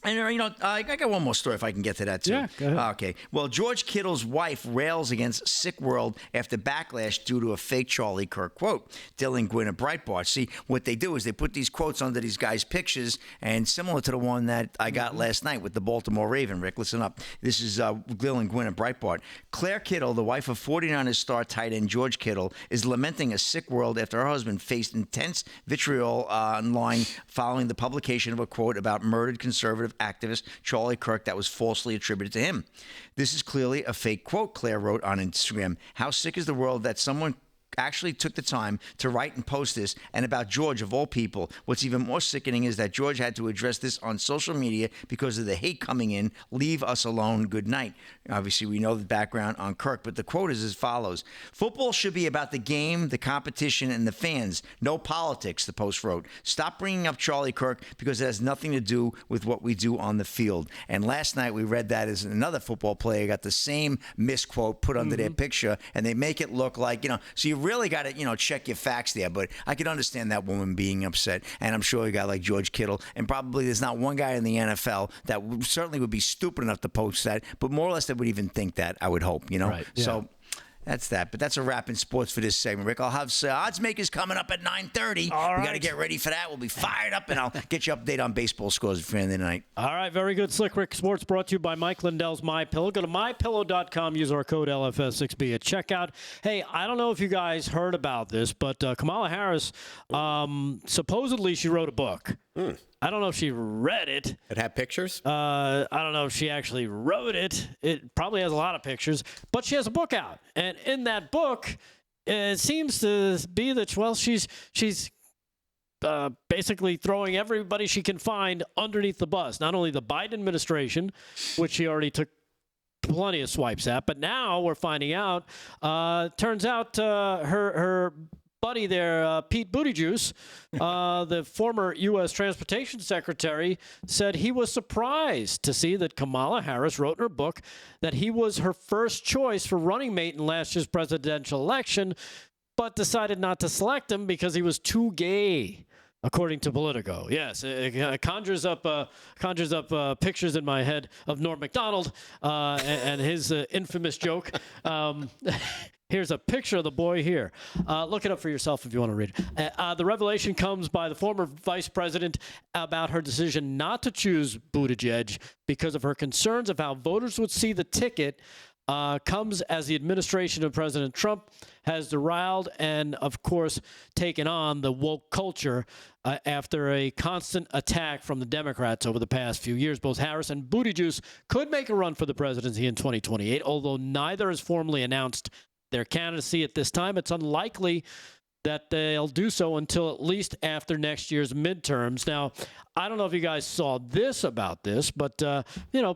And, I got one more story if I can get to that, too. Yeah, go ahead. Okay. Well, George Kittle's wife rails against Sick World after backlash due to a fake Charlie Kirk quote. Dylan Gwynn of Breitbart. See, what they do is they put these quotes under these guys' pictures, and similar to the one that I got last night with the Baltimore Raven. Rick, listen up. This is Dylan Gwynn of Breitbart. Claire Kittle, the wife of 49ers star tight end George Kittle, is lamenting a sick world after her husband faced intense vitriol online following the publication of a quote about murdered conservative activist Charlie Kirk that was falsely attributed to him. This is clearly a fake quote, Claire wrote on Instagram. How sick is the world that someone actually took the time to write and post this, and about George of all people. What's even more sickening is that George had to address this on social media because of the hate coming in. Leave us alone. Good night. Obviously, we know the background on Kirk, but the quote is as follows. Football should be about the game, the competition, and the fans. No politics, the Post wrote. Stop bringing up Charlie Kirk because it has nothing to do with what we do on the field. And last night we read that as another football player got the same misquote put under their picture, and they make it look like, so you really got to, check your facts there. But I can understand that woman being upset. And I'm sure a guy like George Kittle, and probably there's not one guy in the NFL that certainly would be stupid enough to post that, but more or less that would even think that, I would hope, Right, yeah. So that's that. But that's a wrap in sports for this segment, Rick. I'll have odds makers coming up at 9:30. We got to get ready for that. We'll be fired up, and I'll get you update on baseball scores for the night. All right, very good. Slick Rick Sports brought to you by Mike Lindell's MyPillow. Go to mypillow.com. Use our code LFS6B at checkout. Hey, I don't know if you guys heard about this, but Kamala Harris, supposedly she wrote a book. I don't know if she read it. It had pictures? I don't know if she actually wrote it. It probably has a lot of pictures, but she has a book out. And in that book, it seems to be that, well, she's basically throwing everybody she can find underneath the bus. Not only the Biden administration, which she already took plenty of swipes at, but now we're finding out, turns out her buddy there, Pete Buttigieg, the former U.S. Transportation Secretary, said he was surprised to see that Kamala Harris wrote in her book that he was her first choice for running mate in last year's presidential election, but decided not to select him because he was too gay, according to Politico. Yes, it conjures up pictures in my head of Norm Macdonald and his infamous joke. Here's a picture of the boy here. Look it up for yourself if you want to read it. The revelation comes by the former vice president about her decision not to choose Buttigieg because of her concerns of how voters would see the ticket. Comes as the administration of President Trump has derailed and, of course, taken on the woke culture after a constant attack from the Democrats over the past few years. Both Harris and Buttigieg could make a run for the presidency in 2028, although neither has formally announced their candidacy at this time. It's unlikely that they'll do so until at least after next year's midterms. Now, I don't know if you guys saw this about this, but,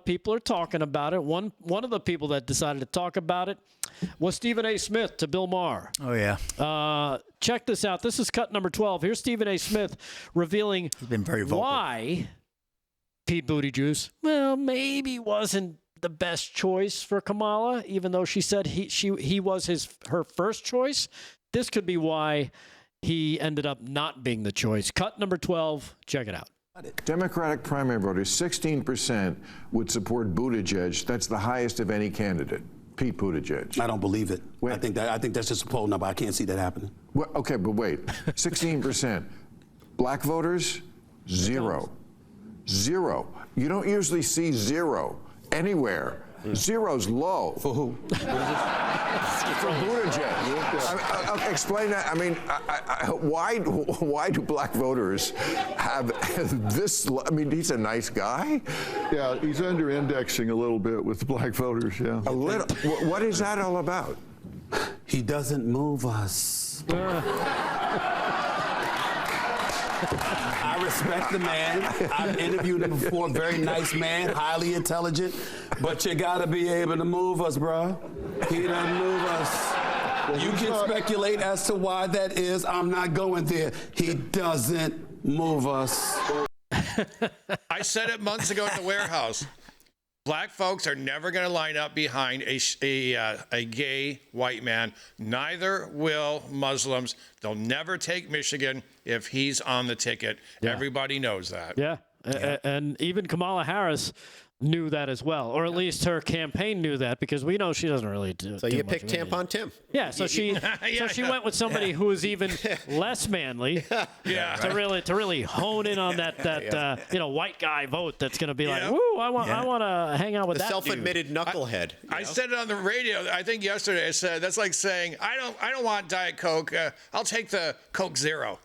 people are talking about it. One of the people that decided to talk about it was Stephen A. Smith to Bill Maher. Oh, yeah. Check this out. This is cut number 12. Here's Stephen A. Smith revealing why Pete Buttigieg, maybe wasn't the best choice for Kamala, even though she said he was her first choice. This could be why he ended up not being the choice. Cut number 12. Check it out. Democratic primary voters, 16% would support Buttigieg. That's the highest of any candidate. Pete Buttigieg. I don't believe it. I think that's just a poll number. I can't see that happening. Well, okay, but wait. 16%. Black voters, zero. Zero. You don't usually see zero anywhere. Zero's low. For who? For Buttigieg. Explain that. I mean, why do black voters have this? I mean, he's a nice guy. Yeah, he's under-indexing a little bit with black voters, yeah. A little. What is that all about? He doesn't move us. I respect the man. I've interviewed him before. Very nice man, highly intelligent. But you got to be able to move us, bro. He doesn't move us. You can speculate as to why that is. I'm not going there. He doesn't move us. I said it months ago at the warehouse. Black folks are never going to line up behind a gay white man. Neither will Muslims. They'll never take Michigan if he's on the ticket. Yeah. Everybody knows that. Yeah. And even Kamala Harris knew that as well, or at least her campaign knew that, because we know she doesn't really do. So you picked Tampon Tim. Yeah. So she went with somebody who is even less manly. Yeah. To really hone in on that white guy vote that's going to be like, woo, I want to hang out with the that self-admitted dude. knucklehead. I said it on the radio. I think yesterday. I said that's like saying I don't want Diet Coke. I'll take the Coke Zero.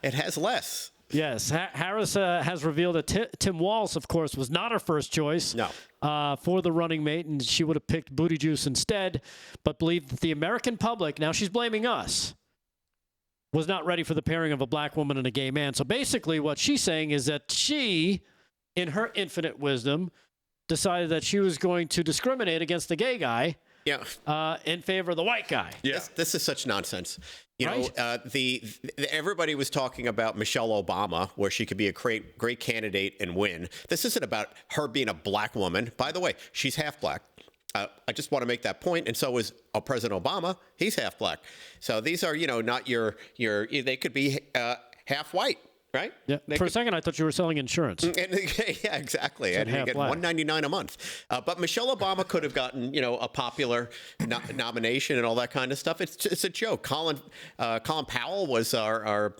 It has less. Yes, Harris has revealed that Tim Walz, of course, was not her first choice for the running mate, and she would have picked Buttigieg instead, but believed that the American public, now she's blaming us, was not ready for the pairing of a black woman and a gay man. So basically what she's saying is that she, in her infinite wisdom, decided that she was going to discriminate against the gay guy in favor of the white guy. Yeah. This is such nonsense. You know, everybody was talking about Michelle Obama, where she could be a great candidate and win. This isn't about her being a black woman. By the way, she's half black. I just want to make that point. And so is President Obama. He's half black. So these are, not your they could be half white. right? Yeah. For a second, I thought you were selling insurance. Yeah, exactly. And you get $199 a month. But Michelle Obama could have gotten, a popular nomination and all that kind of stuff. It's a joke. Colin Powell was our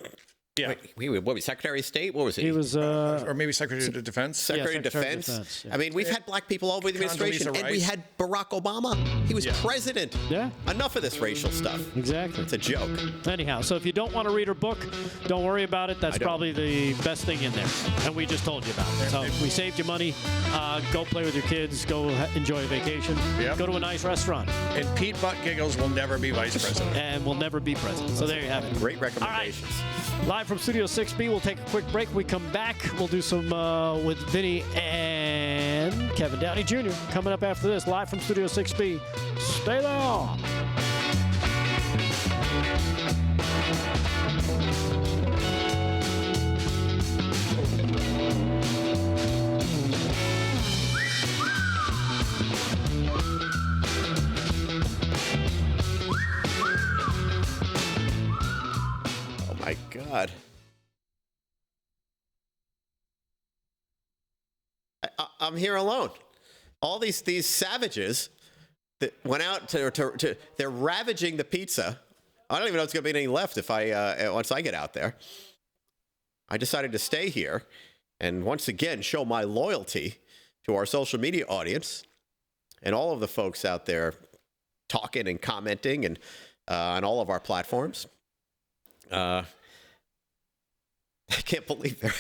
what was Secretary of State? What was he? He was, or maybe Secretary of Defense. Secretary of Defense. Yeah. I mean, we've had black people all over the administration, and we had Barack Obama. He was president. Yeah. Enough of this racial stuff. Exactly. It's a joke. Anyhow, so if you don't want to read her book, don't worry about it. That's probably the best thing in there, and we just told you about it. So we saved you money. Go play with your kids. Go enjoy a vacation. Yep. Go to a nice restaurant. And Pete Butt Giggles will never be vice president. And will never be president. So there you have it. Great recommendations. All right. Live from Studio 6B, we'll take a quick break. We come back, we'll do some with Vinny and Kevin Downey Jr. coming up after this, live from Studio 6B. Stay there. Oh my God. I'm here alone. All these savages that went out to they're ravaging the pizza. I don't even know if there's gonna be any left if once I get out there. I decided to stay here and once again show my loyalty to our social media audience and all of the folks out there talking and commenting and on all of our platforms. I can't believe they're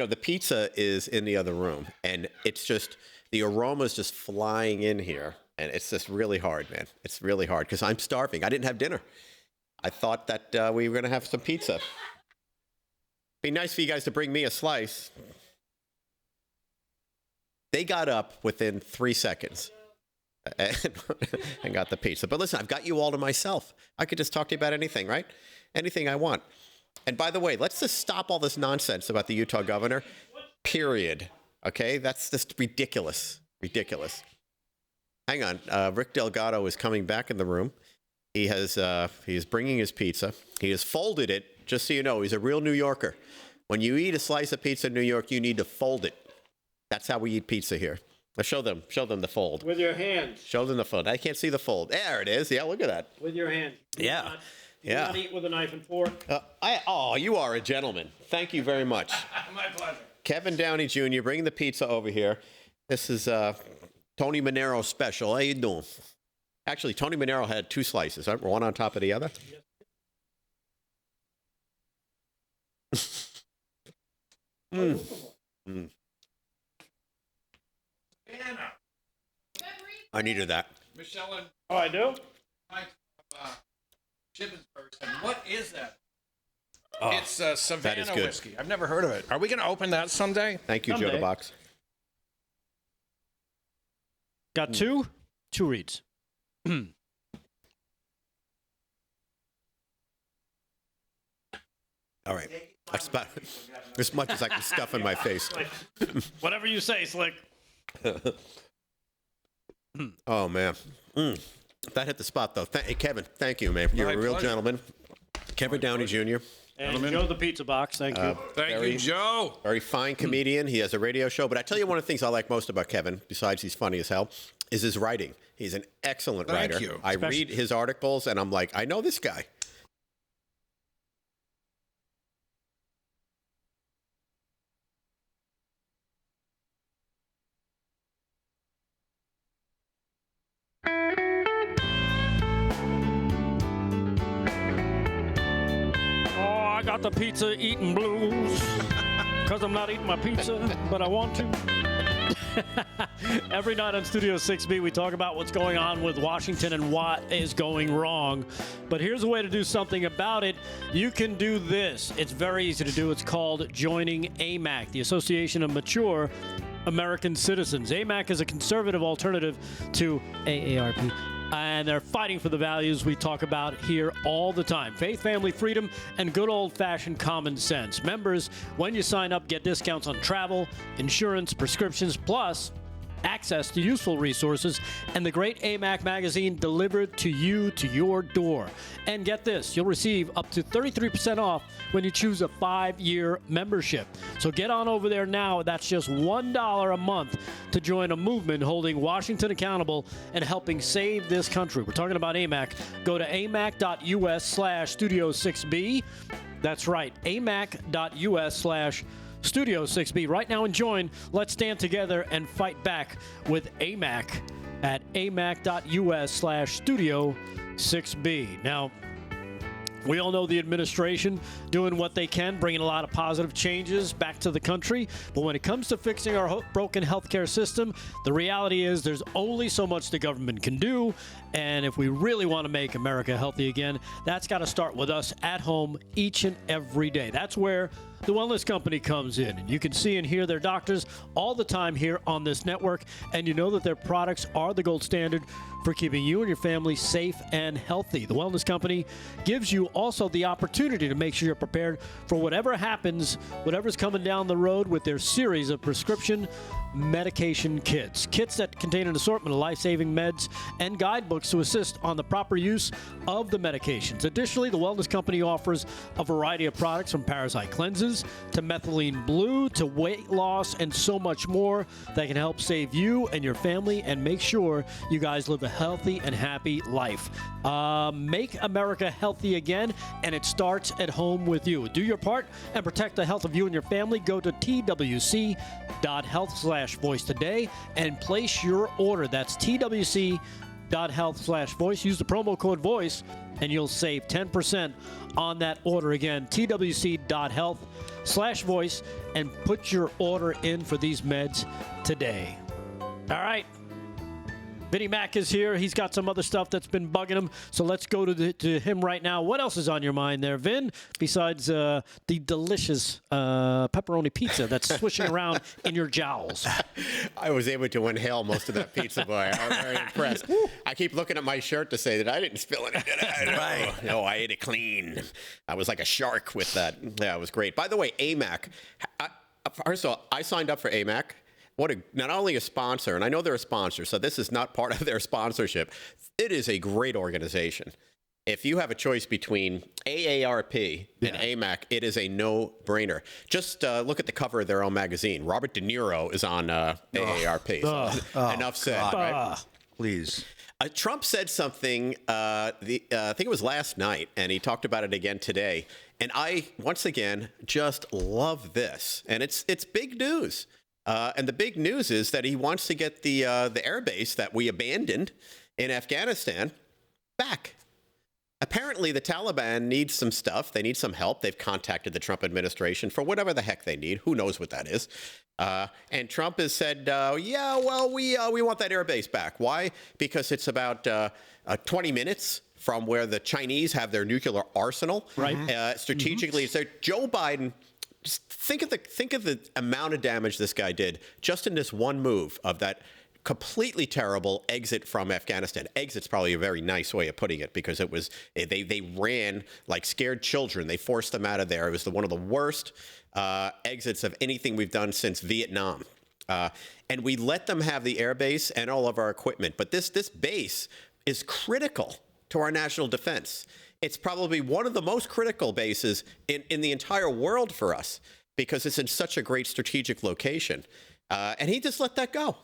the pizza is in the other room, and it's just the aroma's just flying in here, and it's just really hard, man. It's really hard because I'm starving. I didn't have dinner. I thought that we were gonna have some pizza. Be nice for you guys to bring me a slice. They got up within 3 seconds and got the pizza. But listen, I've got you all to myself. I could just talk to you about anything, right? Anything I want. And by the way, let's just stop all this nonsense about the Utah governor, period. Okay? That's just ridiculous. Ridiculous. Hang on. Rick Delgado is coming back in the room. He is bringing his pizza. He has folded it, just so you know. He's a real New Yorker. When you eat a slice of pizza in New York, you need to fold it. That's how we eat pizza here. Now show them the fold. With your hand. Show them the fold. I can't see the fold. There it is. Yeah, look at that. With your hand. Yeah. Do not eat with a knife and fork. You are a gentleman. Thank you very much. My pleasure. Kevin Downey Jr., bring the pizza over here. This is Tony Manero special. How you doing? Actually, Tony Manero had 2 slices, right? One on top of the other. I needed that. Michelle and I do? What is that? Oh, it's Savannah that is good. whiskey. I've never heard of it. Are we going to open that someday? Thank you, Joe the Box. Got 2 reads. All right. That's about as much as I can stuff in my face. Whatever you say, Slick. Oh, man. That hit the spot, though. Hey, Kevin, thank you, man. You're a real gentleman. Kevin Downey Jr. And Joe the Pizza Box, thank you. Thank you, Joe. Very fine comedian. He has a radio show. But I tell you one of the things I like most about Kevin, besides he's funny as hell, is his writing. He's an excellent writer. Thank you. I read his articles, and I'm like, I know this guy. I got the pizza eating blues because I'm not eating my pizza, but I want to. Every night on Studio 6B, we talk about what's going on with Washington and what is going wrong. But here's a way to do something about it. You can do this. It's very easy to do. It's called joining AMAC, the Association of Mature American Citizens. AMAC is a conservative alternative to AARP. And they're fighting for the values we talk about here all the time. Faith, family, freedom, and good old-fashioned common sense. Members, when you sign up, get discounts on travel, insurance, prescriptions, plus access to useful resources, and the great AMAC magazine delivered to you to your door. And get this, you'll receive up to 33% off when you choose a 5-year membership. So get on over there now. That's just $1 a month to join a movement holding Washington accountable and helping save this country. We're talking about AMAC. Go to amac.us/Studio6B. That's right, amac.us/Studio 6B right now and join. Let's stand together and fight back with AMAC at amac.us/Studio 6B. Now, we all know the administration doing what they can, bringing a lot of positive changes back to the country. But when it comes to fixing our broken healthcare system, the reality is there's only so much the government can do. And if we really want to make America healthy again, that's got to start with us at home each and every day. That's where the Wellness Company comes in. And you can see and hear their doctors all the time here on this network. And you know that their products are the gold standard for keeping you and your family safe and healthy. The Wellness Company gives you also the opportunity to make sure you're prepared for whatever happens, whatever's coming down the road with their series of prescription medication kits. Kits that contain an assortment of life-saving meds and guidebooks to assist on the proper use of the medications. Additionally, the Wellness Company offers a variety of products from parasite cleanses to methylene blue to weight loss and so much more that can help save you and your family and make sure you guys live a healthy and happy life. Make America healthy again, and it starts at home with you. Do your part and protect the health of you and your family. Go to twc.health/voice today and place your order. That's twc.health/voice. Use the promo code VOICE and you'll save 10% on that order. Again, twc.health/voice and put your order in for these meds today. All right. Vinnie Mac is here. He's got some other stuff that's been bugging him. So let's go to him right now. What else is on your mind there, Vin, besides the delicious pepperoni pizza that's swishing around in your jowls? I was able to inhale most of that pizza, boy. I was very impressed. I keep looking at my shirt to say that I didn't spill any, did I? Right. No, I ate it clean. I was like a shark with that. Yeah, it was great. By the way, AMAC. First of all, I signed up for AMAC. Not only a sponsor, and I know they're a sponsor, so this is not part of their sponsorship. It is a great organization. If you have a choice between AARP and AMAC, it is a no-brainer. Just look at the cover of their own magazine. Robert De Niro is on AARP. Enough said, right? Please. Trump said something, I think it was last night, and he talked about it again today. And I, once again, just love this. And it's big news. And the big news is that he wants to get the air base that we abandoned in Afghanistan back. Apparently, the Taliban needs some stuff. They need some help. They've contacted the Trump administration for whatever the heck they need. Who knows what that is? And Trump has said, we want that air base back. Why? Because it's about 20 minutes from where the Chinese have their nuclear arsenal. Right. Strategically, so Joe Biden. Just think of the amount of damage this guy did just in this one move of that completely terrible exit from Afghanistan. Exit's probably a very nice way of putting it because it was they ran like scared children. They forced them out of there. It was one of the worst exits of anything we've done since Vietnam. And we let them have the air base and all of our equipment. But this base is critical to our national defense. It's probably one of the most critical bases in the entire world for us because it's in such a great strategic location. And he just let that go.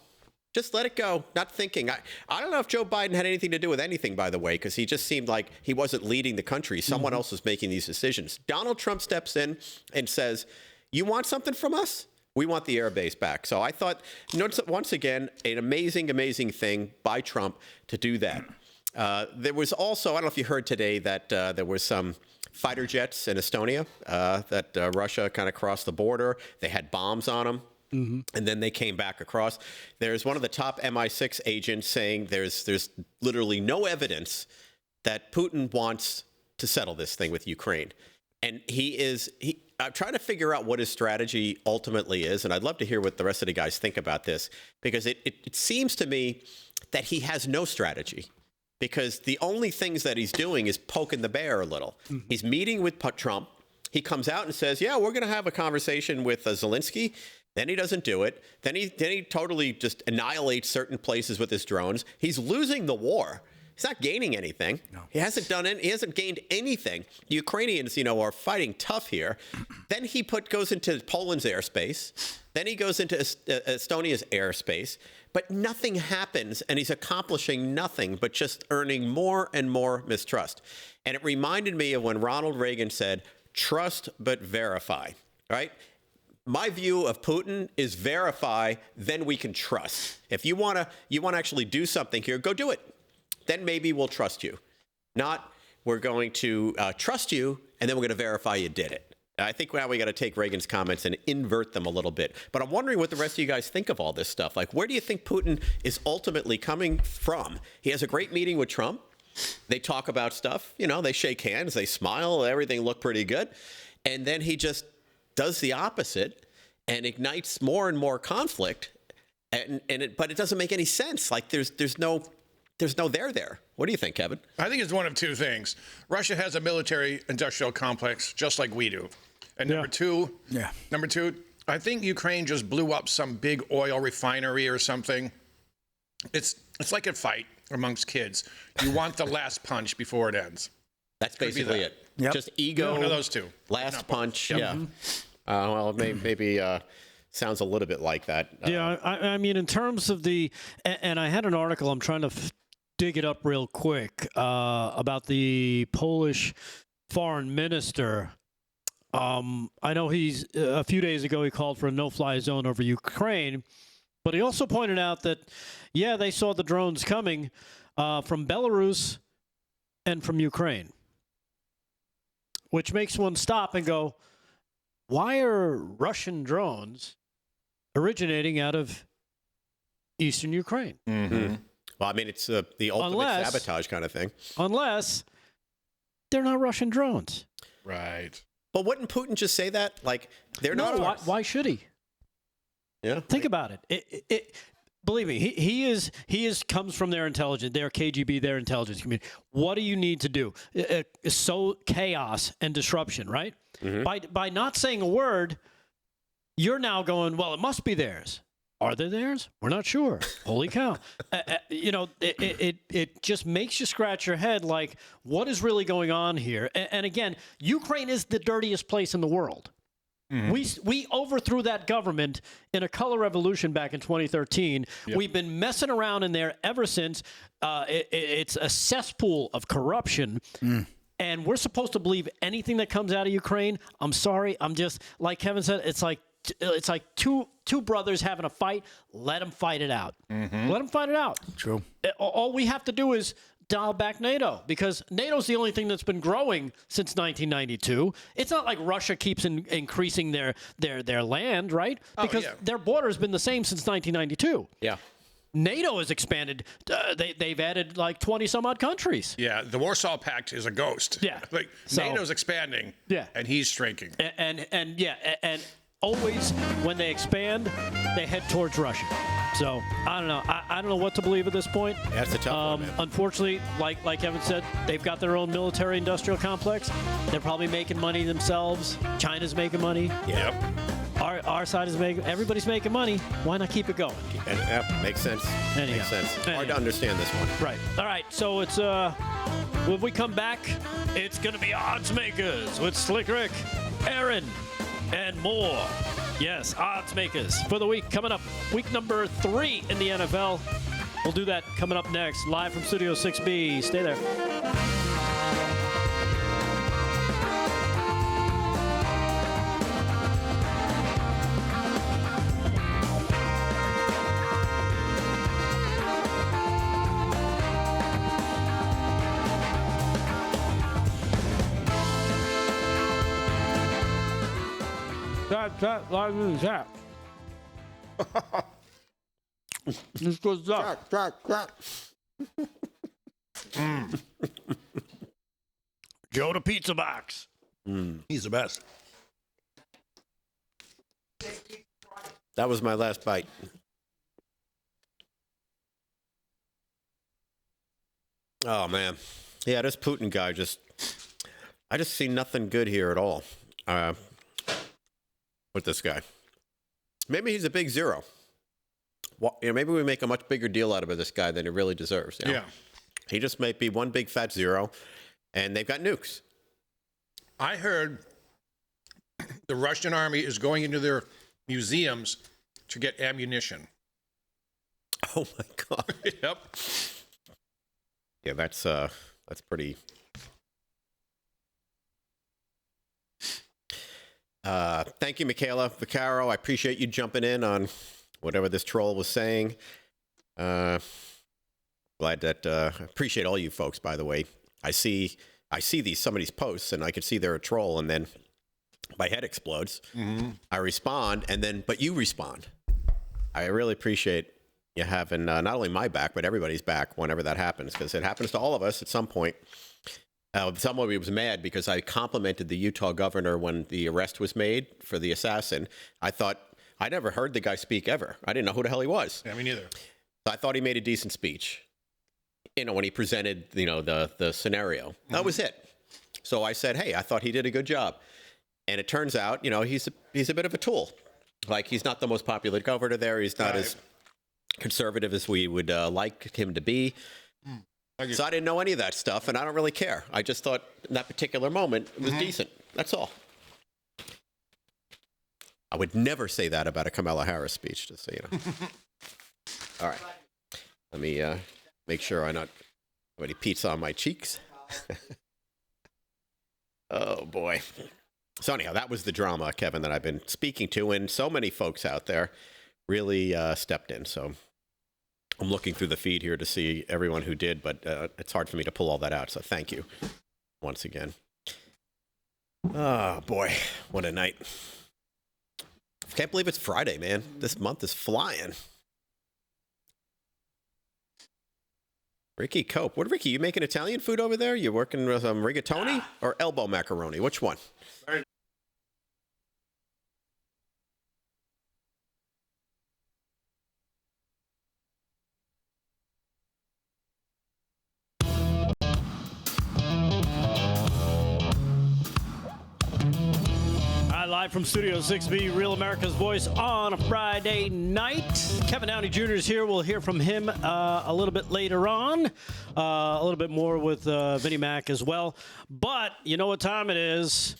Just let it go, not thinking. I don't know if Joe Biden had anything to do with anything, by the way, because he just seemed like he wasn't leading the country. Someone else was making these decisions. Donald Trump steps in and says, you want something from us? We want the air base back. So I thought, once again, an amazing, amazing thing by Trump to do that. There was also, I don't know if you heard today that there was some fighter jets in Estonia that Russia kind of crossed the border. They had bombs on them. And then they came back across. There's one of the top MI6 agents saying there's literally no evidence that Putin wants to settle this thing with Ukraine. And I'm trying to figure out what his strategy ultimately is. And I'd love to hear what the rest of the guys think about this, because it seems to me that he has no strategy. Because the only things that he's doing is poking the bear a little. He's meeting with Trump. He comes out and says, we're going to have a conversation with Zelensky. Then he doesn't do it. Then he totally just annihilates certain places with his drones. He's losing the war. He's not gaining anything. No. He hasn't gained anything. The Ukrainians, are fighting tough here. Then he goes into Poland's airspace. Then he goes into Estonia's airspace. But nothing happens, and he's accomplishing nothing but just earning more and more mistrust. And it reminded me of when Ronald Reagan said, "Trust but verify." Right? My view of Putin is verify, then we can trust. If you want to actually do something here, go do it. Then maybe we'll trust you. Not we're going to trust you, and then we're going to verify you did it. I think now we got to take Reagan's comments and invert them a little bit. But I'm wondering what the rest of you guys think of all this stuff. Like, where do you think Putin is ultimately coming from? He has a great meeting with Trump. They talk about stuff. They shake hands, they smile, everything looked pretty good. And then he just does the opposite and ignites more and more conflict. But it doesn't make any sense. Like, there's no there. What do you think, Kevin? I think it's one of two things. Russia has a military-industrial complex, just like we do. And number two, I think Ukraine just blew up some big oil refinery or something. It's like a fight amongst kids. You want the last punch before it ends. That's basically it. Yep. Just ego. One of those two. Last punch. Yep. Yeah. Well, maybe sounds a little bit like that. Yeah, I mean, in terms of and I had an article, I'm trying to dig it up real quick, about the Polish foreign minister. I know a few days ago he called for a no-fly zone over Ukraine, but he also pointed out that, they saw the drones coming from Belarus and from Ukraine, which makes one stop and go, why are Russian drones originating out of eastern Ukraine? Mm-hmm. Well, I mean, it's the ultimate sabotage kind of thing. Unless they're not Russian drones. Right. But wouldn't Putin just say that? Like, they're not. Why should he? Yeah. Think about it. Believe me, he comes from their intelligence, their KGB, their intelligence community. What do you need to do? Sow chaos and disruption, right? Mm-hmm. By not saying a word, you're now going, well, it must be theirs. Are they theirs? We're not sure. Holy cow. It just makes you scratch your head like, what is really going on here? And again, Ukraine is the dirtiest place in the world. Mm-hmm. We overthrew that government in a color revolution back in 2013. Yep. We've been messing around in there ever since. It's a cesspool of corruption. And we're supposed to believe anything that comes out of Ukraine. I'm sorry. I'm just, like Kevin said, it's like two brothers having a fight. Let them fight it out. Mm-hmm. Let them fight it out. True. All we have to do is dial back NATO, because NATO's the only thing that's been growing since 1992. It's not like Russia keeps increasing their land, right? Because their border has been the same since 1992. Yeah. NATO has expanded. They've added like 20 some odd countries. Yeah, the Warsaw Pact is a ghost. Yeah. Like, NATO's expanding. Yeah. And he's shrinking. And always when they expand, they head towards Russia. So I don't know. I don't know what to believe at this point. That's a tough one, man. Unfortunately, like Evan said, they've got their own military-industrial complex. They're probably making money themselves. China's making money. Yep. Our side is making. Everybody's making money. Why not keep it going? Makes sense. Anyhow. Makes sense. Hard to understand this one. Right. All right. So it's when we come back, it's gonna be Odds Makers with Slick Rick, Aaron, and more. Yes, Odds Makers for the week coming up. Week number 3 in the NFL. We'll do that coming up next, live from Studio 6B. Stay there. Chat, live in the chat. This goes up. Joe the Pizza Box. He's the best. That was my last bite. Oh, man. Yeah, this Putin guy I just see nothing good here at all with this guy. Maybe he's a big zero. Well, maybe we make a much bigger deal out of this guy than he really deserves. You know? Yeah. He just might be one big fat zero, and they've got nukes. I heard the Russian army is going into their museums to get ammunition. Oh my God. Yep. Yeah, that's pretty. Thank you, Michaela Vaccaro. I appreciate you jumping in on whatever this troll was saying. Glad that appreciate all you folks. By the way, I see some of these posts, and I can see they're a troll, and then my head explodes. Mm-hmm. I respond, and then but you respond. I really appreciate you having not only my back, but everybody's back whenever that happens, because it happens to all of us at some point. Somebody was mad because I complimented the Utah governor when the arrest was made for the assassin. I thought, I never heard the guy speak ever. I didn't know who the hell he was. Yeah, me neither. I thought he made a decent speech, when he presented, the scenario. Mm-hmm. That was it. So I said, hey, I thought he did a good job. And it turns out, he's a bit of a tool. Like, he's not the most popular governor there. He's not as conservative as we would like him to be. So I didn't know any of that stuff, and I don't really care. I just thought in that particular moment it was decent. That's all. I would never say that about a Kamala Harris speech, just so you know. All right. Let me make sure I not have any pizza on my cheeks. Oh, boy. So anyhow, that was the drama, Kevin, that I've been speaking to, and so many folks out there really stepped in. So I'm looking through the feed here to see everyone who did, but it's hard for me to pull all that out. So thank you once again. Oh, boy. What a night. Can't believe it's Friday, man. This month is flying. Ricky Cope. What, Ricky, you making Italian food over there? You working with rigatoni or elbow macaroni? Which one? Live from Studio 6B, Real America's Voice on a Friday night. Kevin Downey Jr. is here. We'll hear from him a little bit later on. A little bit more with Vinnie Mac as well. But you know what time it is?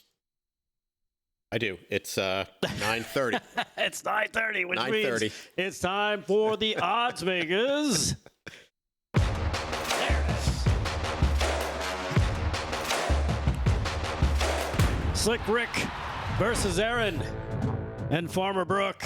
I do. It's 9:30. It's 9:30, which 9:30. means it's time for the odds makers. There it is. Slick Rick versus Aaron and Farmer Brook.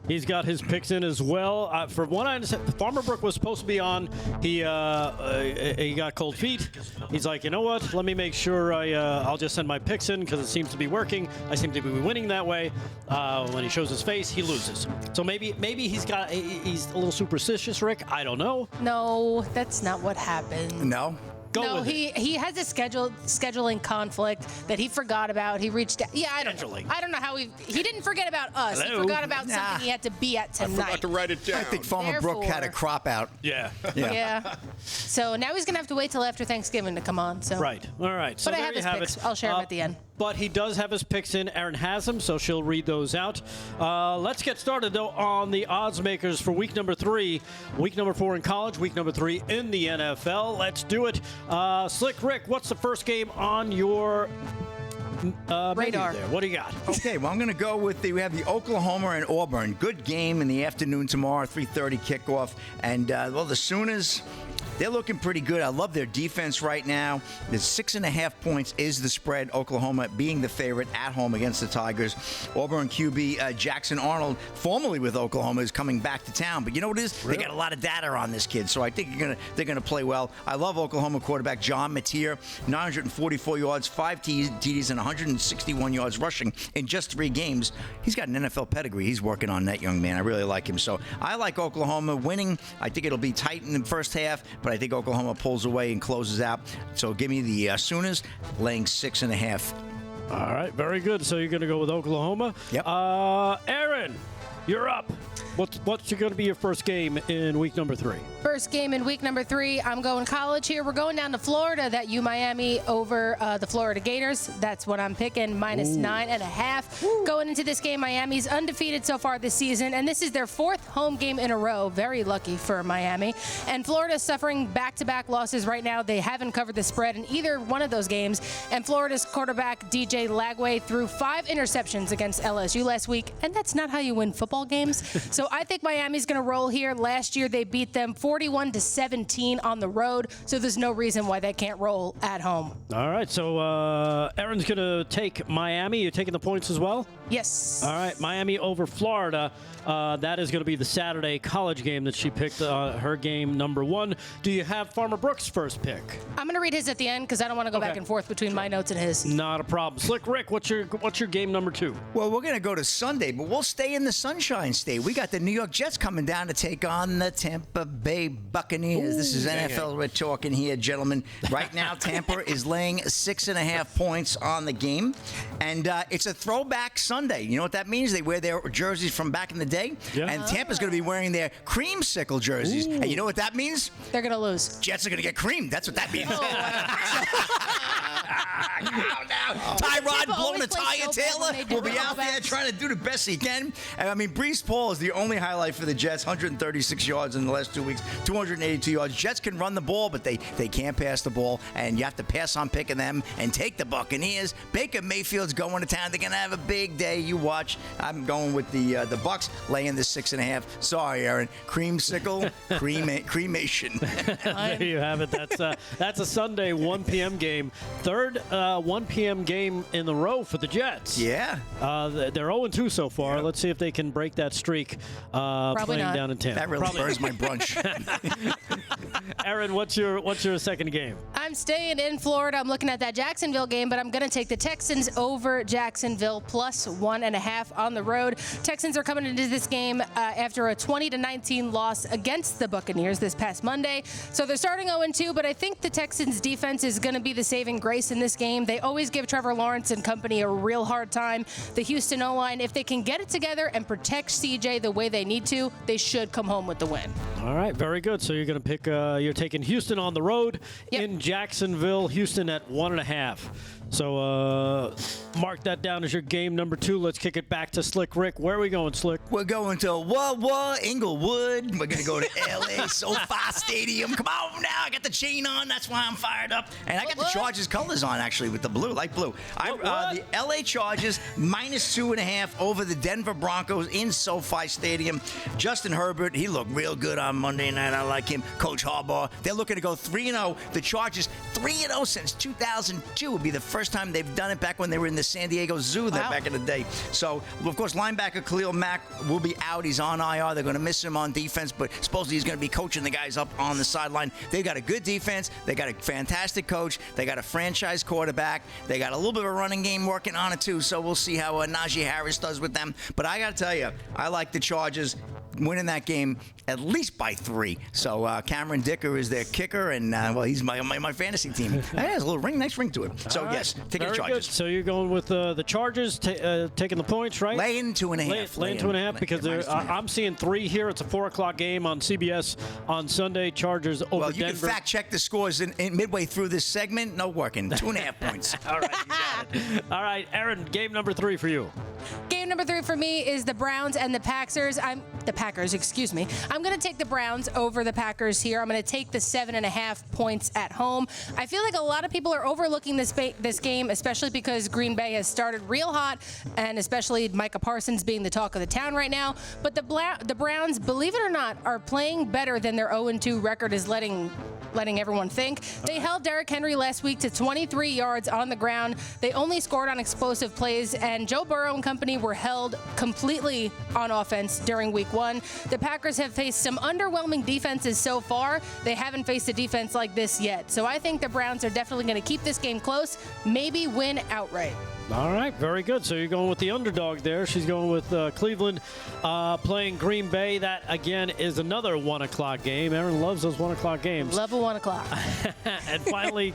He's got his picks in as well. From what I understand, Farmer Brook was supposed to be on. He got cold feet. He's like, you know what? Let me make sure I'll just send my picks in because it seems to be working. I seem to be winning that way. When he shows his face, he loses. So maybe he's a little superstitious, Rick. I don't know. No, that's not what happened. No. No, he has a scheduling conflict that he forgot about. He reached out. Yeah, I don't know how he didn't forget about us. Hello? He forgot about something he had to be at tonight. I forgot to write it down. I think Farmer Brook had a crop out. Yeah. Yeah. So now he's going to have to wait till after Thanksgiving to come on. So. Right. All right. So but I have his picks. I'll share them at the end. But he does have his picks in. Aaron has them, so she'll read those out. Let's get started, though, on the odds makers for week number 3. Week number 4 in college, week number 3 in the NFL. Let's do it. Slick Rick, what's the first game on your radar there? What do you got? Okay, well, I'm going to go with we have the Oklahoma and Auburn. Good game in the afternoon tomorrow, 3:30 kickoff. And, the Sooners, they're looking pretty good. I love their defense right now. There's 6.5 points is the spread. Oklahoma being the favorite at home against the Tigers. Auburn QB Jackson Arnold, formerly with Oklahoma, is coming back to town. But you know what it is? Really? They got a lot of data on this kid, so I think they're gonna play well. I love Oklahoma quarterback John Mateer, 944 yards, 5 TDs, and 161 yards rushing in just 3 games. He's got an NFL pedigree. He's working on that young man. I really like him. So I like Oklahoma winning. I think it'll be tight in the first half, but I think Oklahoma pulls away and closes out. So give me the Sooners laying 6.5. All right, very good. So you're going to go with Oklahoma. Yep. Aaron, you're up. What's going to be your first game in week number 3? First game in week number 3. I'm going college here. We're going down to Florida. That Miami over the Florida Gators. That's what I'm picking. Minus 9.5. Going into this game, Miami's undefeated so far this season, and this is their 4th home game in a row. Very lucky for Miami. And Florida's suffering back-to-back losses right now. They haven't covered the spread in either one of those games. And Florida's quarterback, DJ Lagway, threw 5 interceptions against LSU last week, and that's not how you win football games. So I think Miami's going to roll here. Last year, they beat them 41-17 on the road, so there's no reason why they can't roll at home. All right, so Erin's going to take Miami. You're taking the points as well? Yes. All right, Miami over Florida. That is going to be the Saturday college game that she picked, her game number 1. Do you have Farmer Brooks' first pick? I'm going to read his at the end because I don't want to go back and forth between my notes and his. Not a problem. Slick Rick, what's your game number 2? Well, we're going to go to Sunday, but we'll stay in the Sunshine State. We got the New York Jets coming down to take on the Tampa Bay Buccaneers. This is NFL we're talking here, gentlemen. Right now, Tampa is laying 6.5 points on the game, and it's a throwback Sunday. You know what that means? They wear their jerseys from back in the day, and Tampa's going to be wearing their creamsicle jerseys. And you know what that means? They're going to lose. Jets are going to get creamed. That's what that means. Tyrod blowing a tire. Taylor will be out there trying to do the best he can. And, I mean, Breece Paul is the only highlight for the Jets. 136 yards in the last 2 weeks, 282 yards. Jets can run the ball, but they can't pass the ball, and you have to pass on picking them and take the Buccaneers. Baker Mayfield's going to town. They're going to have a big day. You watch. I'm going with the Bucs laying the 6.5. Sorry, Aaron. Creamsicle, cremation. There you have it. That's a Sunday 1 p.m. game. Third 1 p.m. game in the row for the Jets. Yeah. They're 0-2 so far. Let's see if they can break that streak playing not. down in Tampa. That really burns my brunch. Erin, what's your second game? I'm staying in Florida. I'm looking at that Jacksonville game, but I'm going to take the Texans over Jacksonville plus 1.5 on the road. Texans are coming into this game after a 20-19 loss against the Buccaneers this past Monday. So they're starting 0-2, but I think the Texans defense is going to be the saving grace in this game. They always give Trevor Lawrence and company a real hard time. The Houston O-line, if they can get it together and protect CJ the way they need to, they should come home with the win. All right, very good. So you're going to pick, you're taking Houston on the road in Jacksonville. Houston at 1.5. So mark that down as your game number 2. Let's kick it back to Slick Rick. Where are we going, Slick? We're going to Inglewood. We're going to go to L.A. SoFi Stadium. Come on now. I got the chain on. That's why I'm fired up. And I got the Chargers colors on, actually, with the blue, light blue. The L.A. Chargers minus 2.5 over the Denver Broncos in SoFi Stadium. Justin Herbert, he looked real good on Monday night. I like him. Coach Harbaugh, they're looking to go 3-0. The Chargers 3-0 since 2002 would be the first time they've done it, back when they were in the San Diego Zoo back in the day. So, of course, linebacker Khalil Mack will be out. He's on IR. They're going to miss him on defense, but supposedly he's going to be coaching the guys up on the sideline. They've got a good defense. They got a fantastic coach. They got a franchise quarterback. They got a little bit of a running game working on it, too. So we'll see how Najee Harris does with them. But I got to tell you, I like the Chargers winning that game at least by 3. So Cameron Dicker is their kicker, and he's my fantasy team. It has a little nice ring to it. So yes, taking the Chargers. Good. So you're going with the Chargers, taking the points, right? Laying 2.5. Laying 2.5 because I'm seeing 3 here. It's a 4:00 game on CBS on Sunday. Chargers over Well, you Denver. can fact check the scores in midway through this segment. No working. 2.5 points. All right, you got it. All right, Aaron, game number 3 for you. Game number 3 for me is the Browns and the Packers. I'm going to take the Browns over the Packers here. I'm going to take the 7.5 points at home. I feel like a lot of people are overlooking this game, especially because Green Bay has started real hot, and especially Micah Parsons being the talk of the town right now. But the Browns, believe it or not, are playing better than their 0-2 record is letting everyone think. They held Derrick Henry last week to 23 yards on the ground. They only scored on explosive plays, and Joe Burrow and company were held completely on offense during week 1. The Packers have faced some underwhelming defenses so far. They haven't faced a defense like this yet. So I think the Browns are definitely going to keep this game close, maybe win outright. All right, very good. So you're going with the underdog there. She's going with Cleveland playing Green Bay. That, again, is another 1:00 game. Aaron loves those 1:00 games. Love a 1:00. And finally,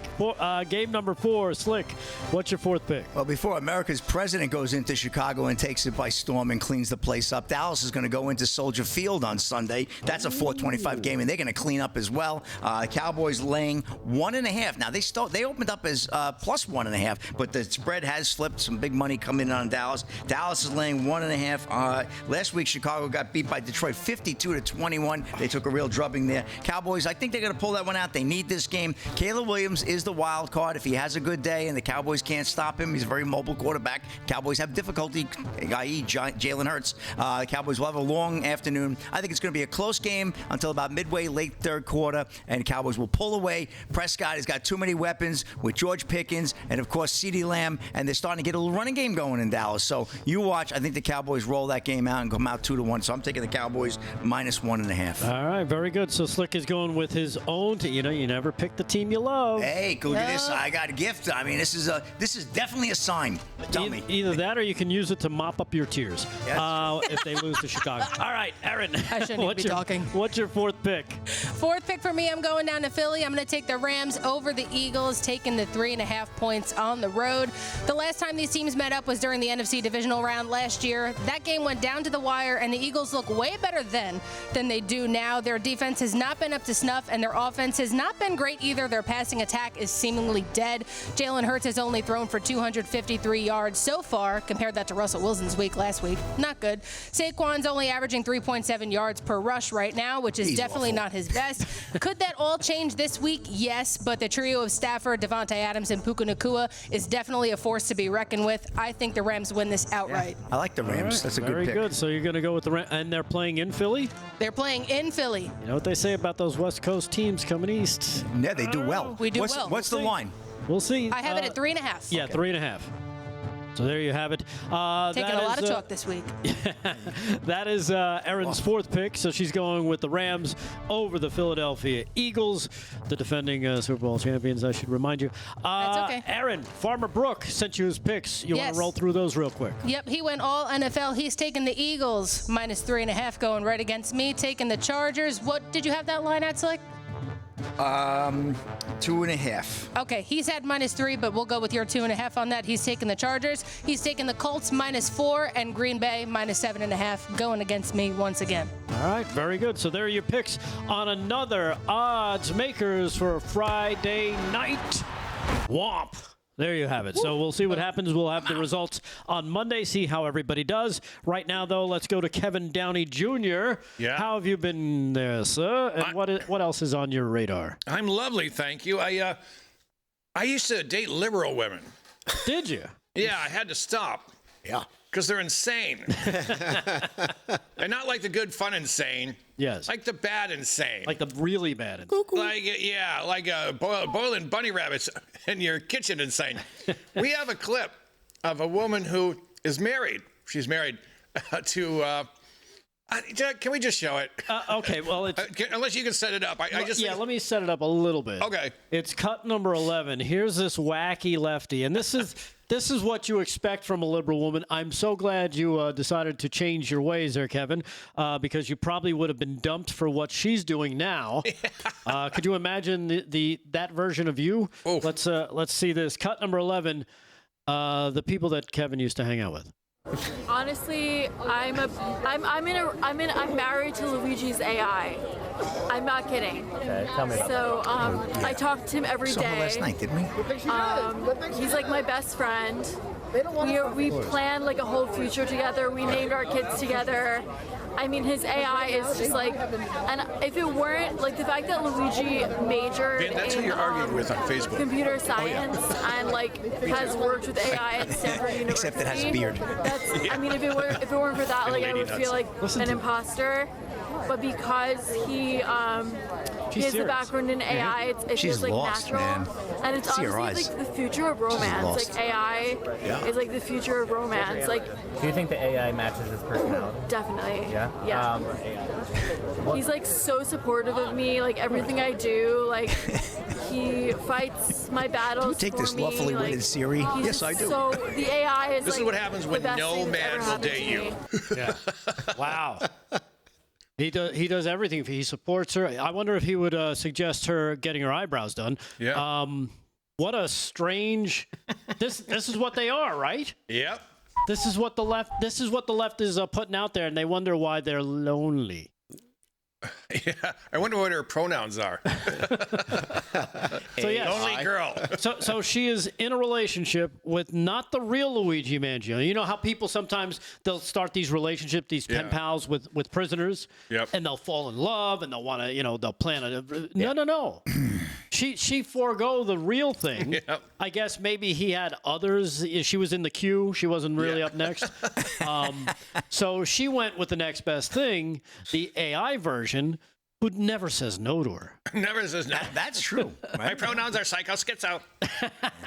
game number 4, Slick, what's your 4th pick? Well, before America's president goes into Chicago and takes takes it by storm and cleans the place up. Dallas is going to go into Soldier Field on Sunday. That's a 425 game, and they're going to clean up as well. Cowboys laying 1.5. Now, they opened up as plus 1.5, but the spread has flipped. Some big money coming in on Dallas. Dallas is laying 1.5. Last week, Chicago got beat by Detroit 52-21. They took a real drubbing there. Cowboys, I think they're going to pull that one out. They need this game. Caleb Williams is the wild card. If he has a good day and the Cowboys can't stop him, he's a very mobile quarterback. Cowboys have difficulty, i.e. Jalen Hurts. The Cowboys will have a long afternoon. I think it's going to be a close game until about midway, late third quarter, and the Cowboys will pull away. Prescott has got too many weapons with George Pickens and, of course, CeeDee Lamb, and they're starting to get a little running game going in Dallas. So you watch. I think the Cowboys roll that game out and come out 2-1. So I'm taking the Cowboys minus 1.5. All right, very good. So Slick is going with his own. You never pick the team you love. Hey, go do this. I got a gift. I mean, this is definitely a sign. Tell me. Either that or you can use it to mop up your tears if they lose to Chicago. All right, Erin. I shouldn't even be talking. What's your fourth pick? Fourth pick for me, I'm going down to Philly. I'm going to take the Rams over the Eagles, taking the 3.5 points on the road. The last time these teams met up was during the NFC divisional round last year. That game went down to the wire, and the Eagles look way better then than they do now. Their defense has not been up to snuff, and their offense has not been great either. Their passing attack is seemingly dead. Jalen Hurts has only thrown for 253 yards so far. Compared that to Russell Wilson's week last week. Not good. Saquon's only averaging 3.7 yards per rush right now, which is definitely not his best. Could that all change this week? Yes, but the trio of Stafford, Devontae Adams, and Puka Nacua is definitely a force to be reckoned with. I think the Rams win this outright. I like the Rams. Right, that's a good pick. Very good. So you're going to go with the Rams, and they're playing in Philly? They're playing in Philly. You know what they say about those West Coast teams coming east? Yeah, they do well. We do well. What's the line? We'll see. I have it at 3.5. Yeah, 3.5. So there you have it. Taking a lot of chalk this week. That is Erin's fourth pick. So she's going with the Rams over the Philadelphia Eagles, the defending Super Bowl champions, I should remind you. That's okay. Erin, Farmer Brooke sent you his picks. You want to roll through those real quick? Yep, he went all NFL. He's taking the Eagles, minus 3.5, going right against me, taking the Chargers. What did you have that line at, Slick? 2.5. Okay, he's had -3, but we'll go with your 2.5 on that. He's taking the Chargers. He's taking the Colts -4 and Green Bay -7.5, going against me once again. All right, very good. So there are your picks on another Odds Makers for Friday night. Womp. There you have it. So we'll see what happens. We'll have the results on Monday, see how everybody does. Right now, though, let's go to Kevin Downey Jr. Yeah. How have you been there, sir? And what else is on your radar? I'm lovely, thank you. I used to date liberal women. Did you? Yeah, I had to stop. Yeah. Because they're insane. And not like the good fun insane. Yes. Like the bad insane. Like the really bad insane. Like boiling bunny rabbits in your kitchen insane. We have a clip of a woman who is married. She's married to... can we just show it? Okay, well, it's... unless you can set it up. Let me set it up a little bit. Okay. It's cut number 11. Here's this wacky lefty, and this is what you expect from a liberal woman. I'm so glad you decided to change your ways there, Kevin, because you probably would have been dumped for what she's doing now. Could you imagine that version of you? Oof. Let's see this. Cut number 11, the people that Kevin used to hang out with. Honestly, I'm married to Luigi's AI. I'm not kidding. Okay, tell me. So I talk to him every day. Saw him last night, didn't we? He's like my best friend. We planned like a whole future together. We named our kids together. I mean, his AI is just like, and if it weren't like the fact that Luigi majored that's who you're arguing with on Facebook. Computer science and like has worked with AI at Stanford University. Except it has a beard. I mean, if it weren't for that, like I would feel like an imposter. But because he has a background in AI, it feels like lost, natural. Man. And it's honestly like the future of romance. Like AI is like the future of romance. Like, do you think the AI matches his personality? Definitely. Yeah. Yeah. He's like so supportive of me. Like everything I do. Like he fights my battles. Do you take for this me. lawfully like, wedded Siri? Yes, I do. So the AI is. This is what happens when no man will date you. Yeah. Wow. He does everything. He supports her. I wonder if he would suggest her getting her eyebrows done. Yeah. What a strange. This is what they are, right? Yep. This is what the left is putting out there, and they wonder why they're lonely. Yeah, I wonder what her pronouns are. So yes, lonely girl. So she is in a relationship with not the real Luigi Mangino. You know how people sometimes they'll start these relationships, these pen pals with prisoners, and they'll fall in love and they'll want to, they'll plan a. No. She forego the real thing. Yep. I guess maybe he had others. She was in the queue. She wasn't really up next. So she went with the next best thing, the AI version, who never says no to her. Never says no. That's true. My pronouns are psycho schizo.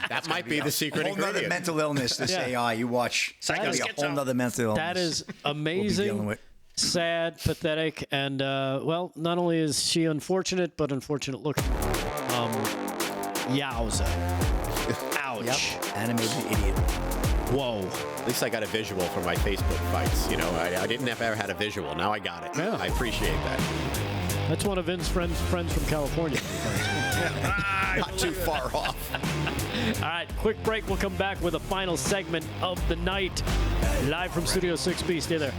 That might be the secret A whole nother ingredient. mental illness, this AI. You watch. Psycho That'd be a whole nother mental illness. That is we'll be amazing. dealing with. Sad, pathetic, and not only is she unfortunate, but unfortunate looking. Yowza. Ouch. Yep. Animated idiot. Whoa. At least I got a visual for my Facebook fights. I didn't ever had a visual. Now I got it. Yeah. I appreciate that. That's one of Vince's friends from California. Not too far off. All right, quick break. We'll come back with a final segment of the night. Live from Studio 6B. Stay there.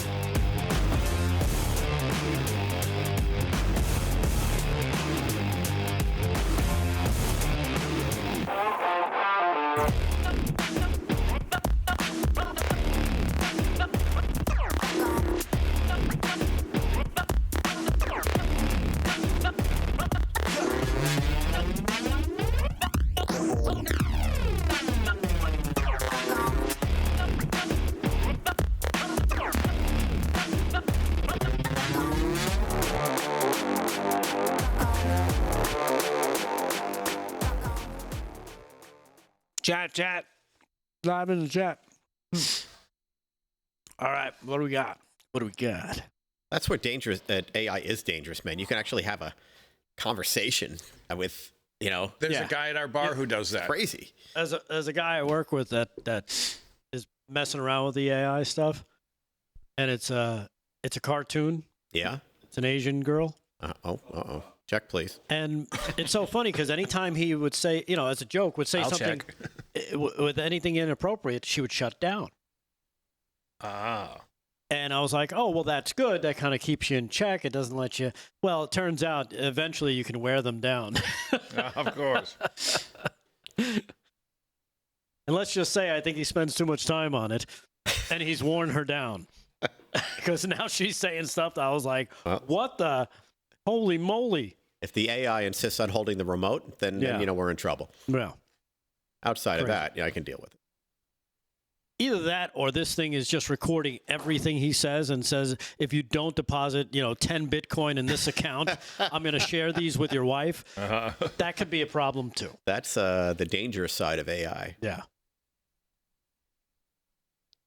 Chat. Live in the chat. All right, what do we got? That's where AI is dangerous, man. You can actually have a conversation with, There's a guy at our bar who does that. Crazy. As a guy I work with that is messing around with the AI stuff, and it's a cartoon. Yeah. It's an Asian girl. Uh-oh. Check, please. And it's so funny because anytime he would say, as a joke, would say I'll something with anything inappropriate, she would shut down. Ah. And I was like, oh, well, that's good. That kind of keeps you in check. It doesn't let you. Well, it turns out eventually you can wear them down. Of course. And let's just say I think he spends too much time on it, and he's worn her down. Because now she's saying stuff that I was like, what the? Holy moly. If the AI insists on holding the remote, then we're in trouble. Yeah. Outside of that, I can deal with it. Either that or this thing is just recording everything he says and says, if you don't deposit, 10 Bitcoin in this account, I'm going to share these with your wife. Uh-huh. That could be a problem too. That's the dangerous side of AI. Yeah.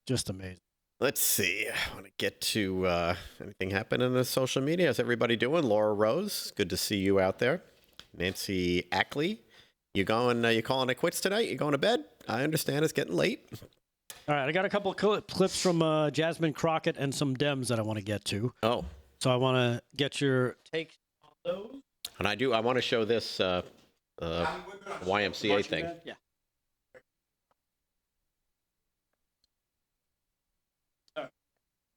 Just amazing. Let's see. I want to get to anything happen in the social media. How's everybody doing? Laura Rose, good to see you out there. Nancy Ackley, you calling it quits tonight? You going to bed? I understand it's getting late. All right, I got a couple of clips from Jasmine Crockett and some Dems that I want to get to. Oh. So I want to get your take on those. And I want to show this YMCA thing. Yeah.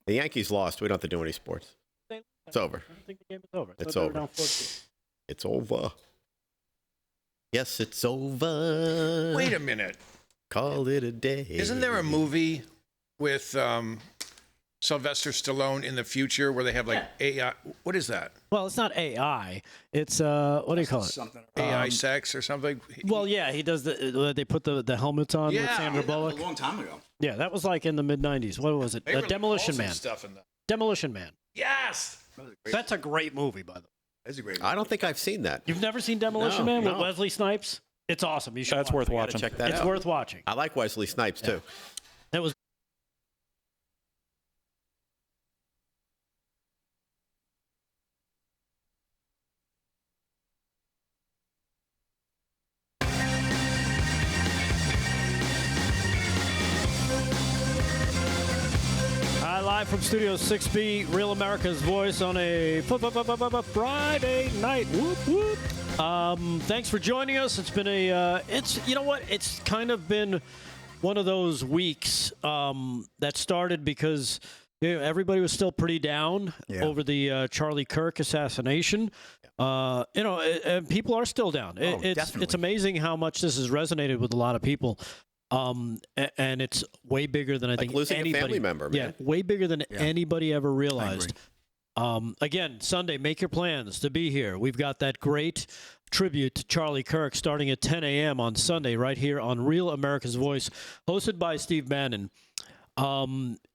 The Yankees lost. We don't have to do any sports. It's over. I don't think the game is over. It's over. It's over. Yes, it's over. Wait a minute. Call it a day. Isn't there a movie with Sylvester Stallone in the future where they have AI? What is that? Well, it's not AI. It's what do you call it? AI sex or something? Well, yeah, he does they put the helmets on with Sandra Bullock. That was a long time ago. Yeah, that was like in the mid-90s. What was it? Really Demolition Man. Stuff in that. Demolition Man. Yes. That's a great movie, by the way. That's a great movie. I don't think I've seen that. You've never seen Demolition Man with Wesley Snipes? It's awesome. You should. That's worth watching. Check that out. It's worth watching. I like Wesley Snipes too. That was. Live from Studio 6B, Real America's Voice on a Friday night. Whoop, whoop. Thanks for joining us. It's been it's kind of been one of those weeks that started because everybody was still pretty down over the Charlie Kirk assassination. People are still down. It's amazing how much this has resonated with a lot of people. And it's way bigger than I think losing anybody. a family member, man. Yeah, way bigger than anybody ever realized. Again, Sunday, make your plans to be here. We've got that great tribute to Charlie Kirk starting at 10 a.m. on Sunday right here on Real America's Voice, hosted by Steve Bannon.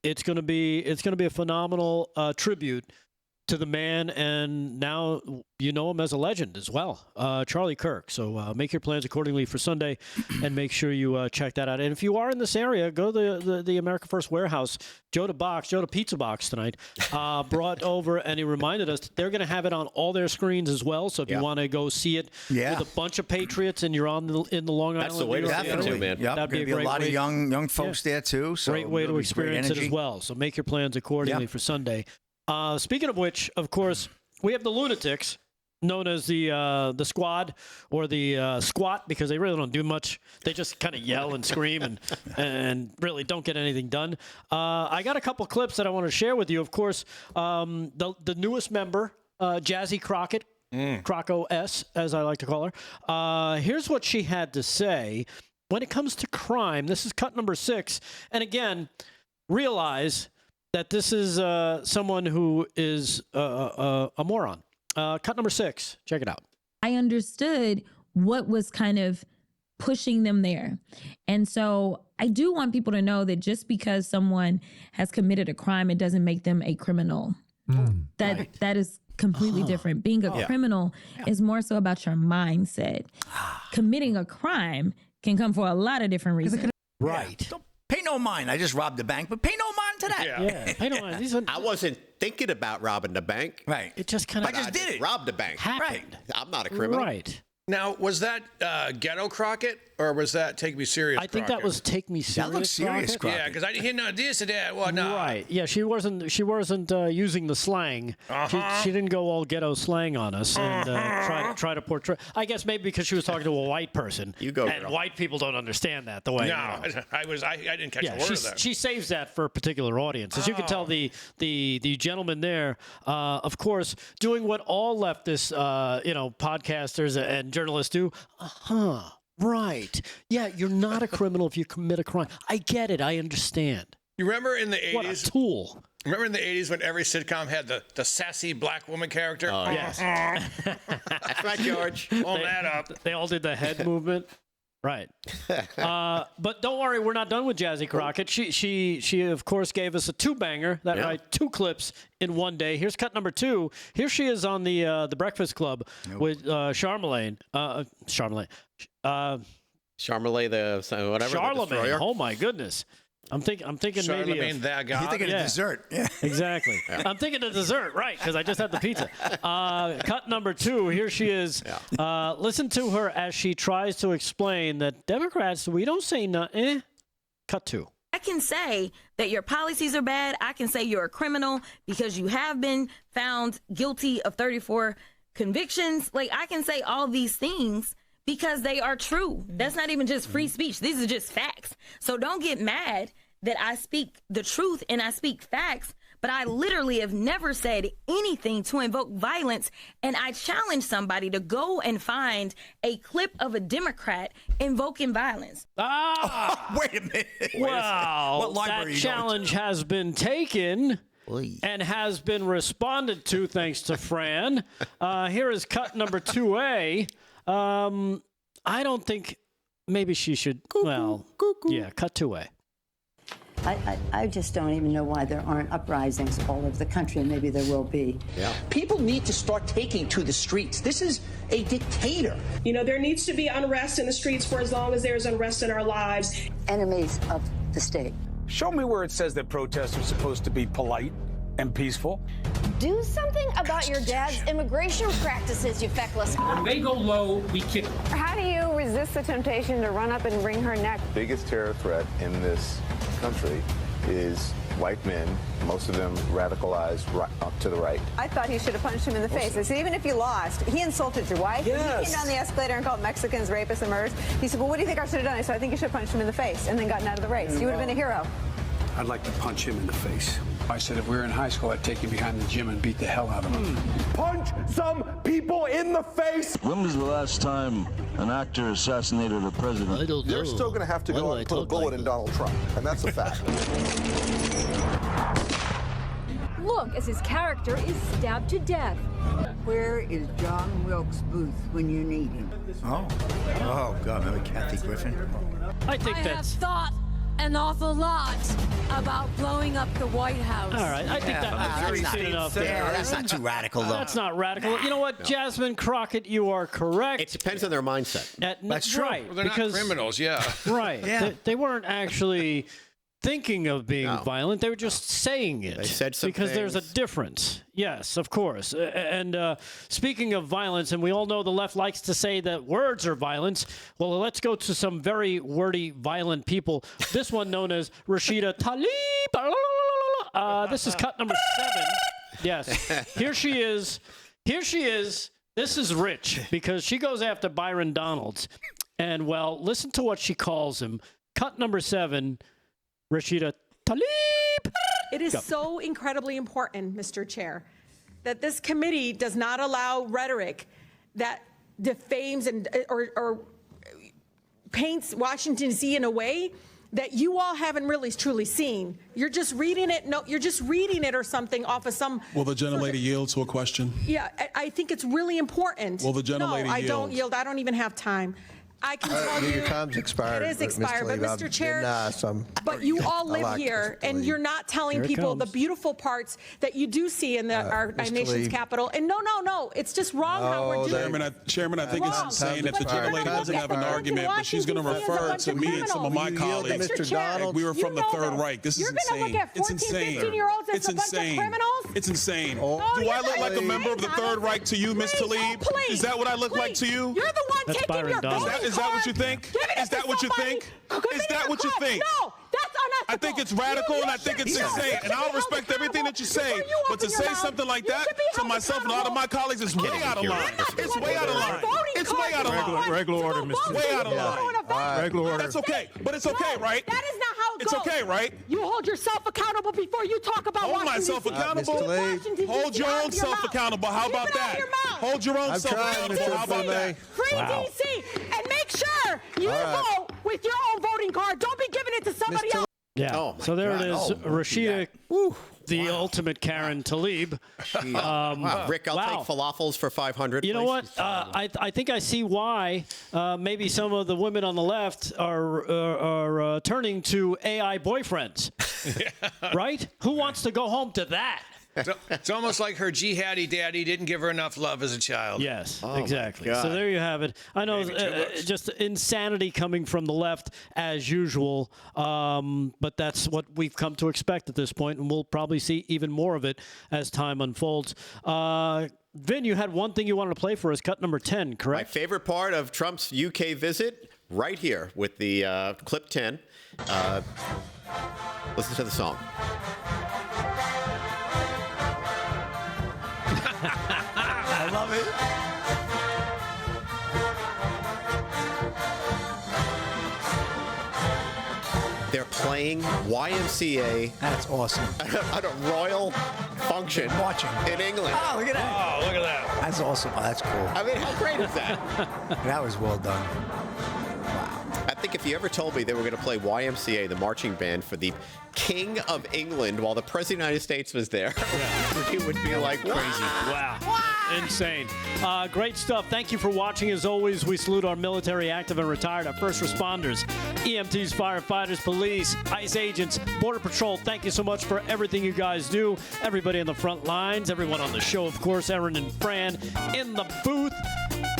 It's gonna be a phenomenal tribute to the man, and now you know him as a legend as well, Charlie Kirk. So make your plans accordingly for Sunday, and make sure you check that out. And if you are in this area, go to the America First Warehouse. Joe the Pizza Box tonight brought over, and he reminded us that they're going to have it on all their screens as well. So if you want to go see it with a bunch of patriots, and you're in the Long Island, that's the way to see it too, man. That'd be a great lot of young folks there too. So great way to experience it as well. So make your plans accordingly for Sunday. Speaking of which, of course, we have the lunatics, known as the squad or the squat, because they really don't do much. They just kind of yell and scream and really don't get anything done. I got a couple clips that I want to share with you. Of course, the newest member, Jazzy Crockett, Crocco S, as I like to call her. Here's what she had to say when it comes to crime. This is cut number 6. And again, realize that this is someone who is a moron. Cut number 6. Check it out. I understood what was kind of pushing them there. And so I do want people to know that just because someone has committed a crime, it doesn't make them a criminal. That is completely different. Being a criminal is more so about your mindset. Committing a crime can come for a lot of different reasons. Right. Pay no mind. I just robbed the bank, but pay no mind to that. Yeah. Pay no mind. I wasn't thinking about robbing the bank. Right. It just kind of. I just did it. Robbed the bank. Happened. Right. I'm not a criminal. Right. Now, was that Ghetto Crockett, or was that Take Me Serious I think Crockett? that was Take Me Serious. That looks serious, Crockett. Yeah, because I didn't know this or that. Well, no. Right. Yeah, she wasn't using the slang. She didn't go all ghetto slang on us and try to portray. I guess maybe because she was talking to a white person. You go, and girl. white people don't understand that the way. No, I didn't catch a word of that. She saves that for a particular audience. As you can tell, the gentleman there, of course, doing what all leftist, podcasters and journalists do. Right. Yeah, you're not a criminal if you commit a crime. I get it. I understand. You remember in the 80s? What a tool. Remember in the 80s when every sitcom had the sassy black woman character? Oh, yes. That's right, George. Hold that up. They all did the head movement. Right. But don't worry, we're not done with Jazzy Crockett. She of course gave us a 2-banger, right, 2 clips in one day. Here's cut number 2. Here she is on the Breakfast Club with Charlemagne. Charlemagne, whatever. Charlemagne. Oh my goodness. I'm thinking Charlemagne, that guy. You're thinking of dessert. Yeah. Exactly. I'm thinking of dessert, right, because I just had the pizza. Cut number 2, here she is. Listen to her as she tries to explain that Democrats, we don't say nothing. Cut 2. I can say that your policies are bad. I can say you're a criminal because you have been found guilty of 34 convictions. Like, I can say all these things because they are true. That's not even just free speech. These are just facts. So don't get mad that I speak the truth and I speak facts, but I literally have never said anything to invoke violence. And I challenge somebody to go and find a clip of a Democrat invoking violence. Wait a minute. Wow. What library that challenge has been taken. Oy. And has been responded to thanks to Fran. Here is cut number 2A. I don't think maybe she should. Yeah, cut 2A. I just don't even know why there aren't uprisings all over the country, and maybe there will be. Yeah. People need to start taking to the streets. This is a dictator. You know, there needs to be unrest in the streets for as long as there's unrest in our lives. Enemies of the state. Show me where it says that protests are supposed to be polite and peaceful. Do something about your dad's immigration practices, you feckless. When they go low, we kick them. How do you resist the temptation to run up and wring her neck? The biggest terror threat in this country is white men, most of them radicalized up to the right. I thought he should have punched him in the face. I said, even if you lost, he insulted your wife. Yes. He came down the escalator and called Mexicans rapists and murderers. He said, well, what do you think I should have done? I said, I think you should have punched him in the face and then gotten out of the race. You would have been a hero. I'd like to punch him in the face. I said if we were in high school, I'd take him behind the gym and beat the hell out of him. Punch some people in the face. When was the last time an actor assassinated a president? I don't know. You're still going to have to go out and put a bullet in Donald Trump, and that's a fact. Look as his character is stabbed to death. Where is John Wilkes Booth when you need him? Oh, God, remember Kathy Griffin? I have thought an awful lot about blowing up the White House. All right, I think that's enough there. That's not too radical, though. That's not radical. You know what, Jasmine Crockett, you are correct. It depends on their mindset. That's true. Right, well, they're not criminals, yeah. Right. Yeah. They weren't actually thinking of being violent. They were just saying it. They said some because there's a difference. Yes, of course. And speaking of violence, and we all know the left likes to say that words are violence. Well, let's go to some very wordy, violent people. This one known as Rashida Tlaib. This is cut number 7. Yes. Here she is. This is rich because she goes after Byron Donalds. And, well, listen to what she calls him. Cut number 7. Rashida Tlaib. It is so incredibly important, Mr. Chair, that this committee does not allow rhetoric that defames and or paints Washington, D.C. in a way that you all haven't really truly seen. You're just reading it. No, you're just reading it or something off of some. Will the gentlelady yield to a question? Yeah, I think it's really important. Will the gentlelady yield? No, I don't yield. I don't even have time. I can tell you. Your time's expired. It is expired, but Mr. Chair, but you all live here, and you're not telling people the beautiful parts that you do see in our nation's capital. And no, it's just wrong how we're doing. Chairman, I think it's insane that the gentlelady doesn't have an argument, but she's going to refer to me and some of my colleagues. We were from the Third Reich. This is insane. It's insane. It's insane. It's insane. Do I look like a member of the Third Reich to you, Ms. Tlaib? Is that what I look like to you? You're the one taking your voting. Is that what you think? Is that what you think? Is that what you think? No, that's unethical. I think it's radical and I think it's insane. And I'll respect everything that you say. But to say something like that to myself and a lot of my colleagues is way out of line. It's way out of line. It's way out of line. Regular order, Mr. Way out of line. Regular order. That's okay. But it's okay, right? That is not how it goes. It's okay, right? You hold yourself accountable before you talk about Hold Washington, myself accountable. Hold your own self accountable. How about that? Hold your own self accountable. How about that? Free DC and make sure you vote with your own voting card. Don't be giving it to somebody else. Yeah. So there it is, Rashida, the ultimate Karen Tlaib. Rick, I'll take falafels for 500. You know what? I think I see why maybe some of the women on the left are turning to AI boyfriends. Right? Who wants to go home to that? It's almost like her jihadi daddy didn't give her enough love as a child. Yes, exactly. So there you have it. I know just insanity coming from the left as usual, but that's what we've come to expect at this point, and we'll probably see even more of it as time unfolds. Vin, you had one thing you wanted to play for us, cut number 10, correct? My favorite part of Trump's UK visit, right here with the clip 10. Listen to the song. I love it. They're playing YMCA. That's awesome. At a royal function in England. Oh, look at that. Oh, look at that. That's awesome. Oh, that's cool. I mean, how great is that? That was well done. I think if you ever told me they were going to play YMCA, the marching band, for the King of England while the President of the United States was there, you would be like, crazy. Wow. Insane. Great stuff. Thank you for watching. As always, we salute our military, active and retired, our first responders, EMTs, firefighters, police, ICE agents, Border Patrol. Thank you so much for everything you guys do. Everybody on the front lines, everyone on the show, of course, Aaron and Fran in the booth.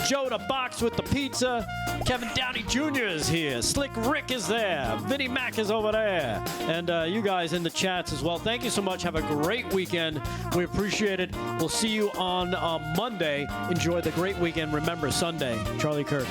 Joe the Box with the pizza. Kevin Downey Jr. is here. Slick Rick is there. Vinnie Mac is over there. And you guys in the chats as well. Thank you so much. Have a great weekend. We appreciate it. We'll see you on Monday. Enjoy the great weekend. Remember, Sunday, Charlie Kirk.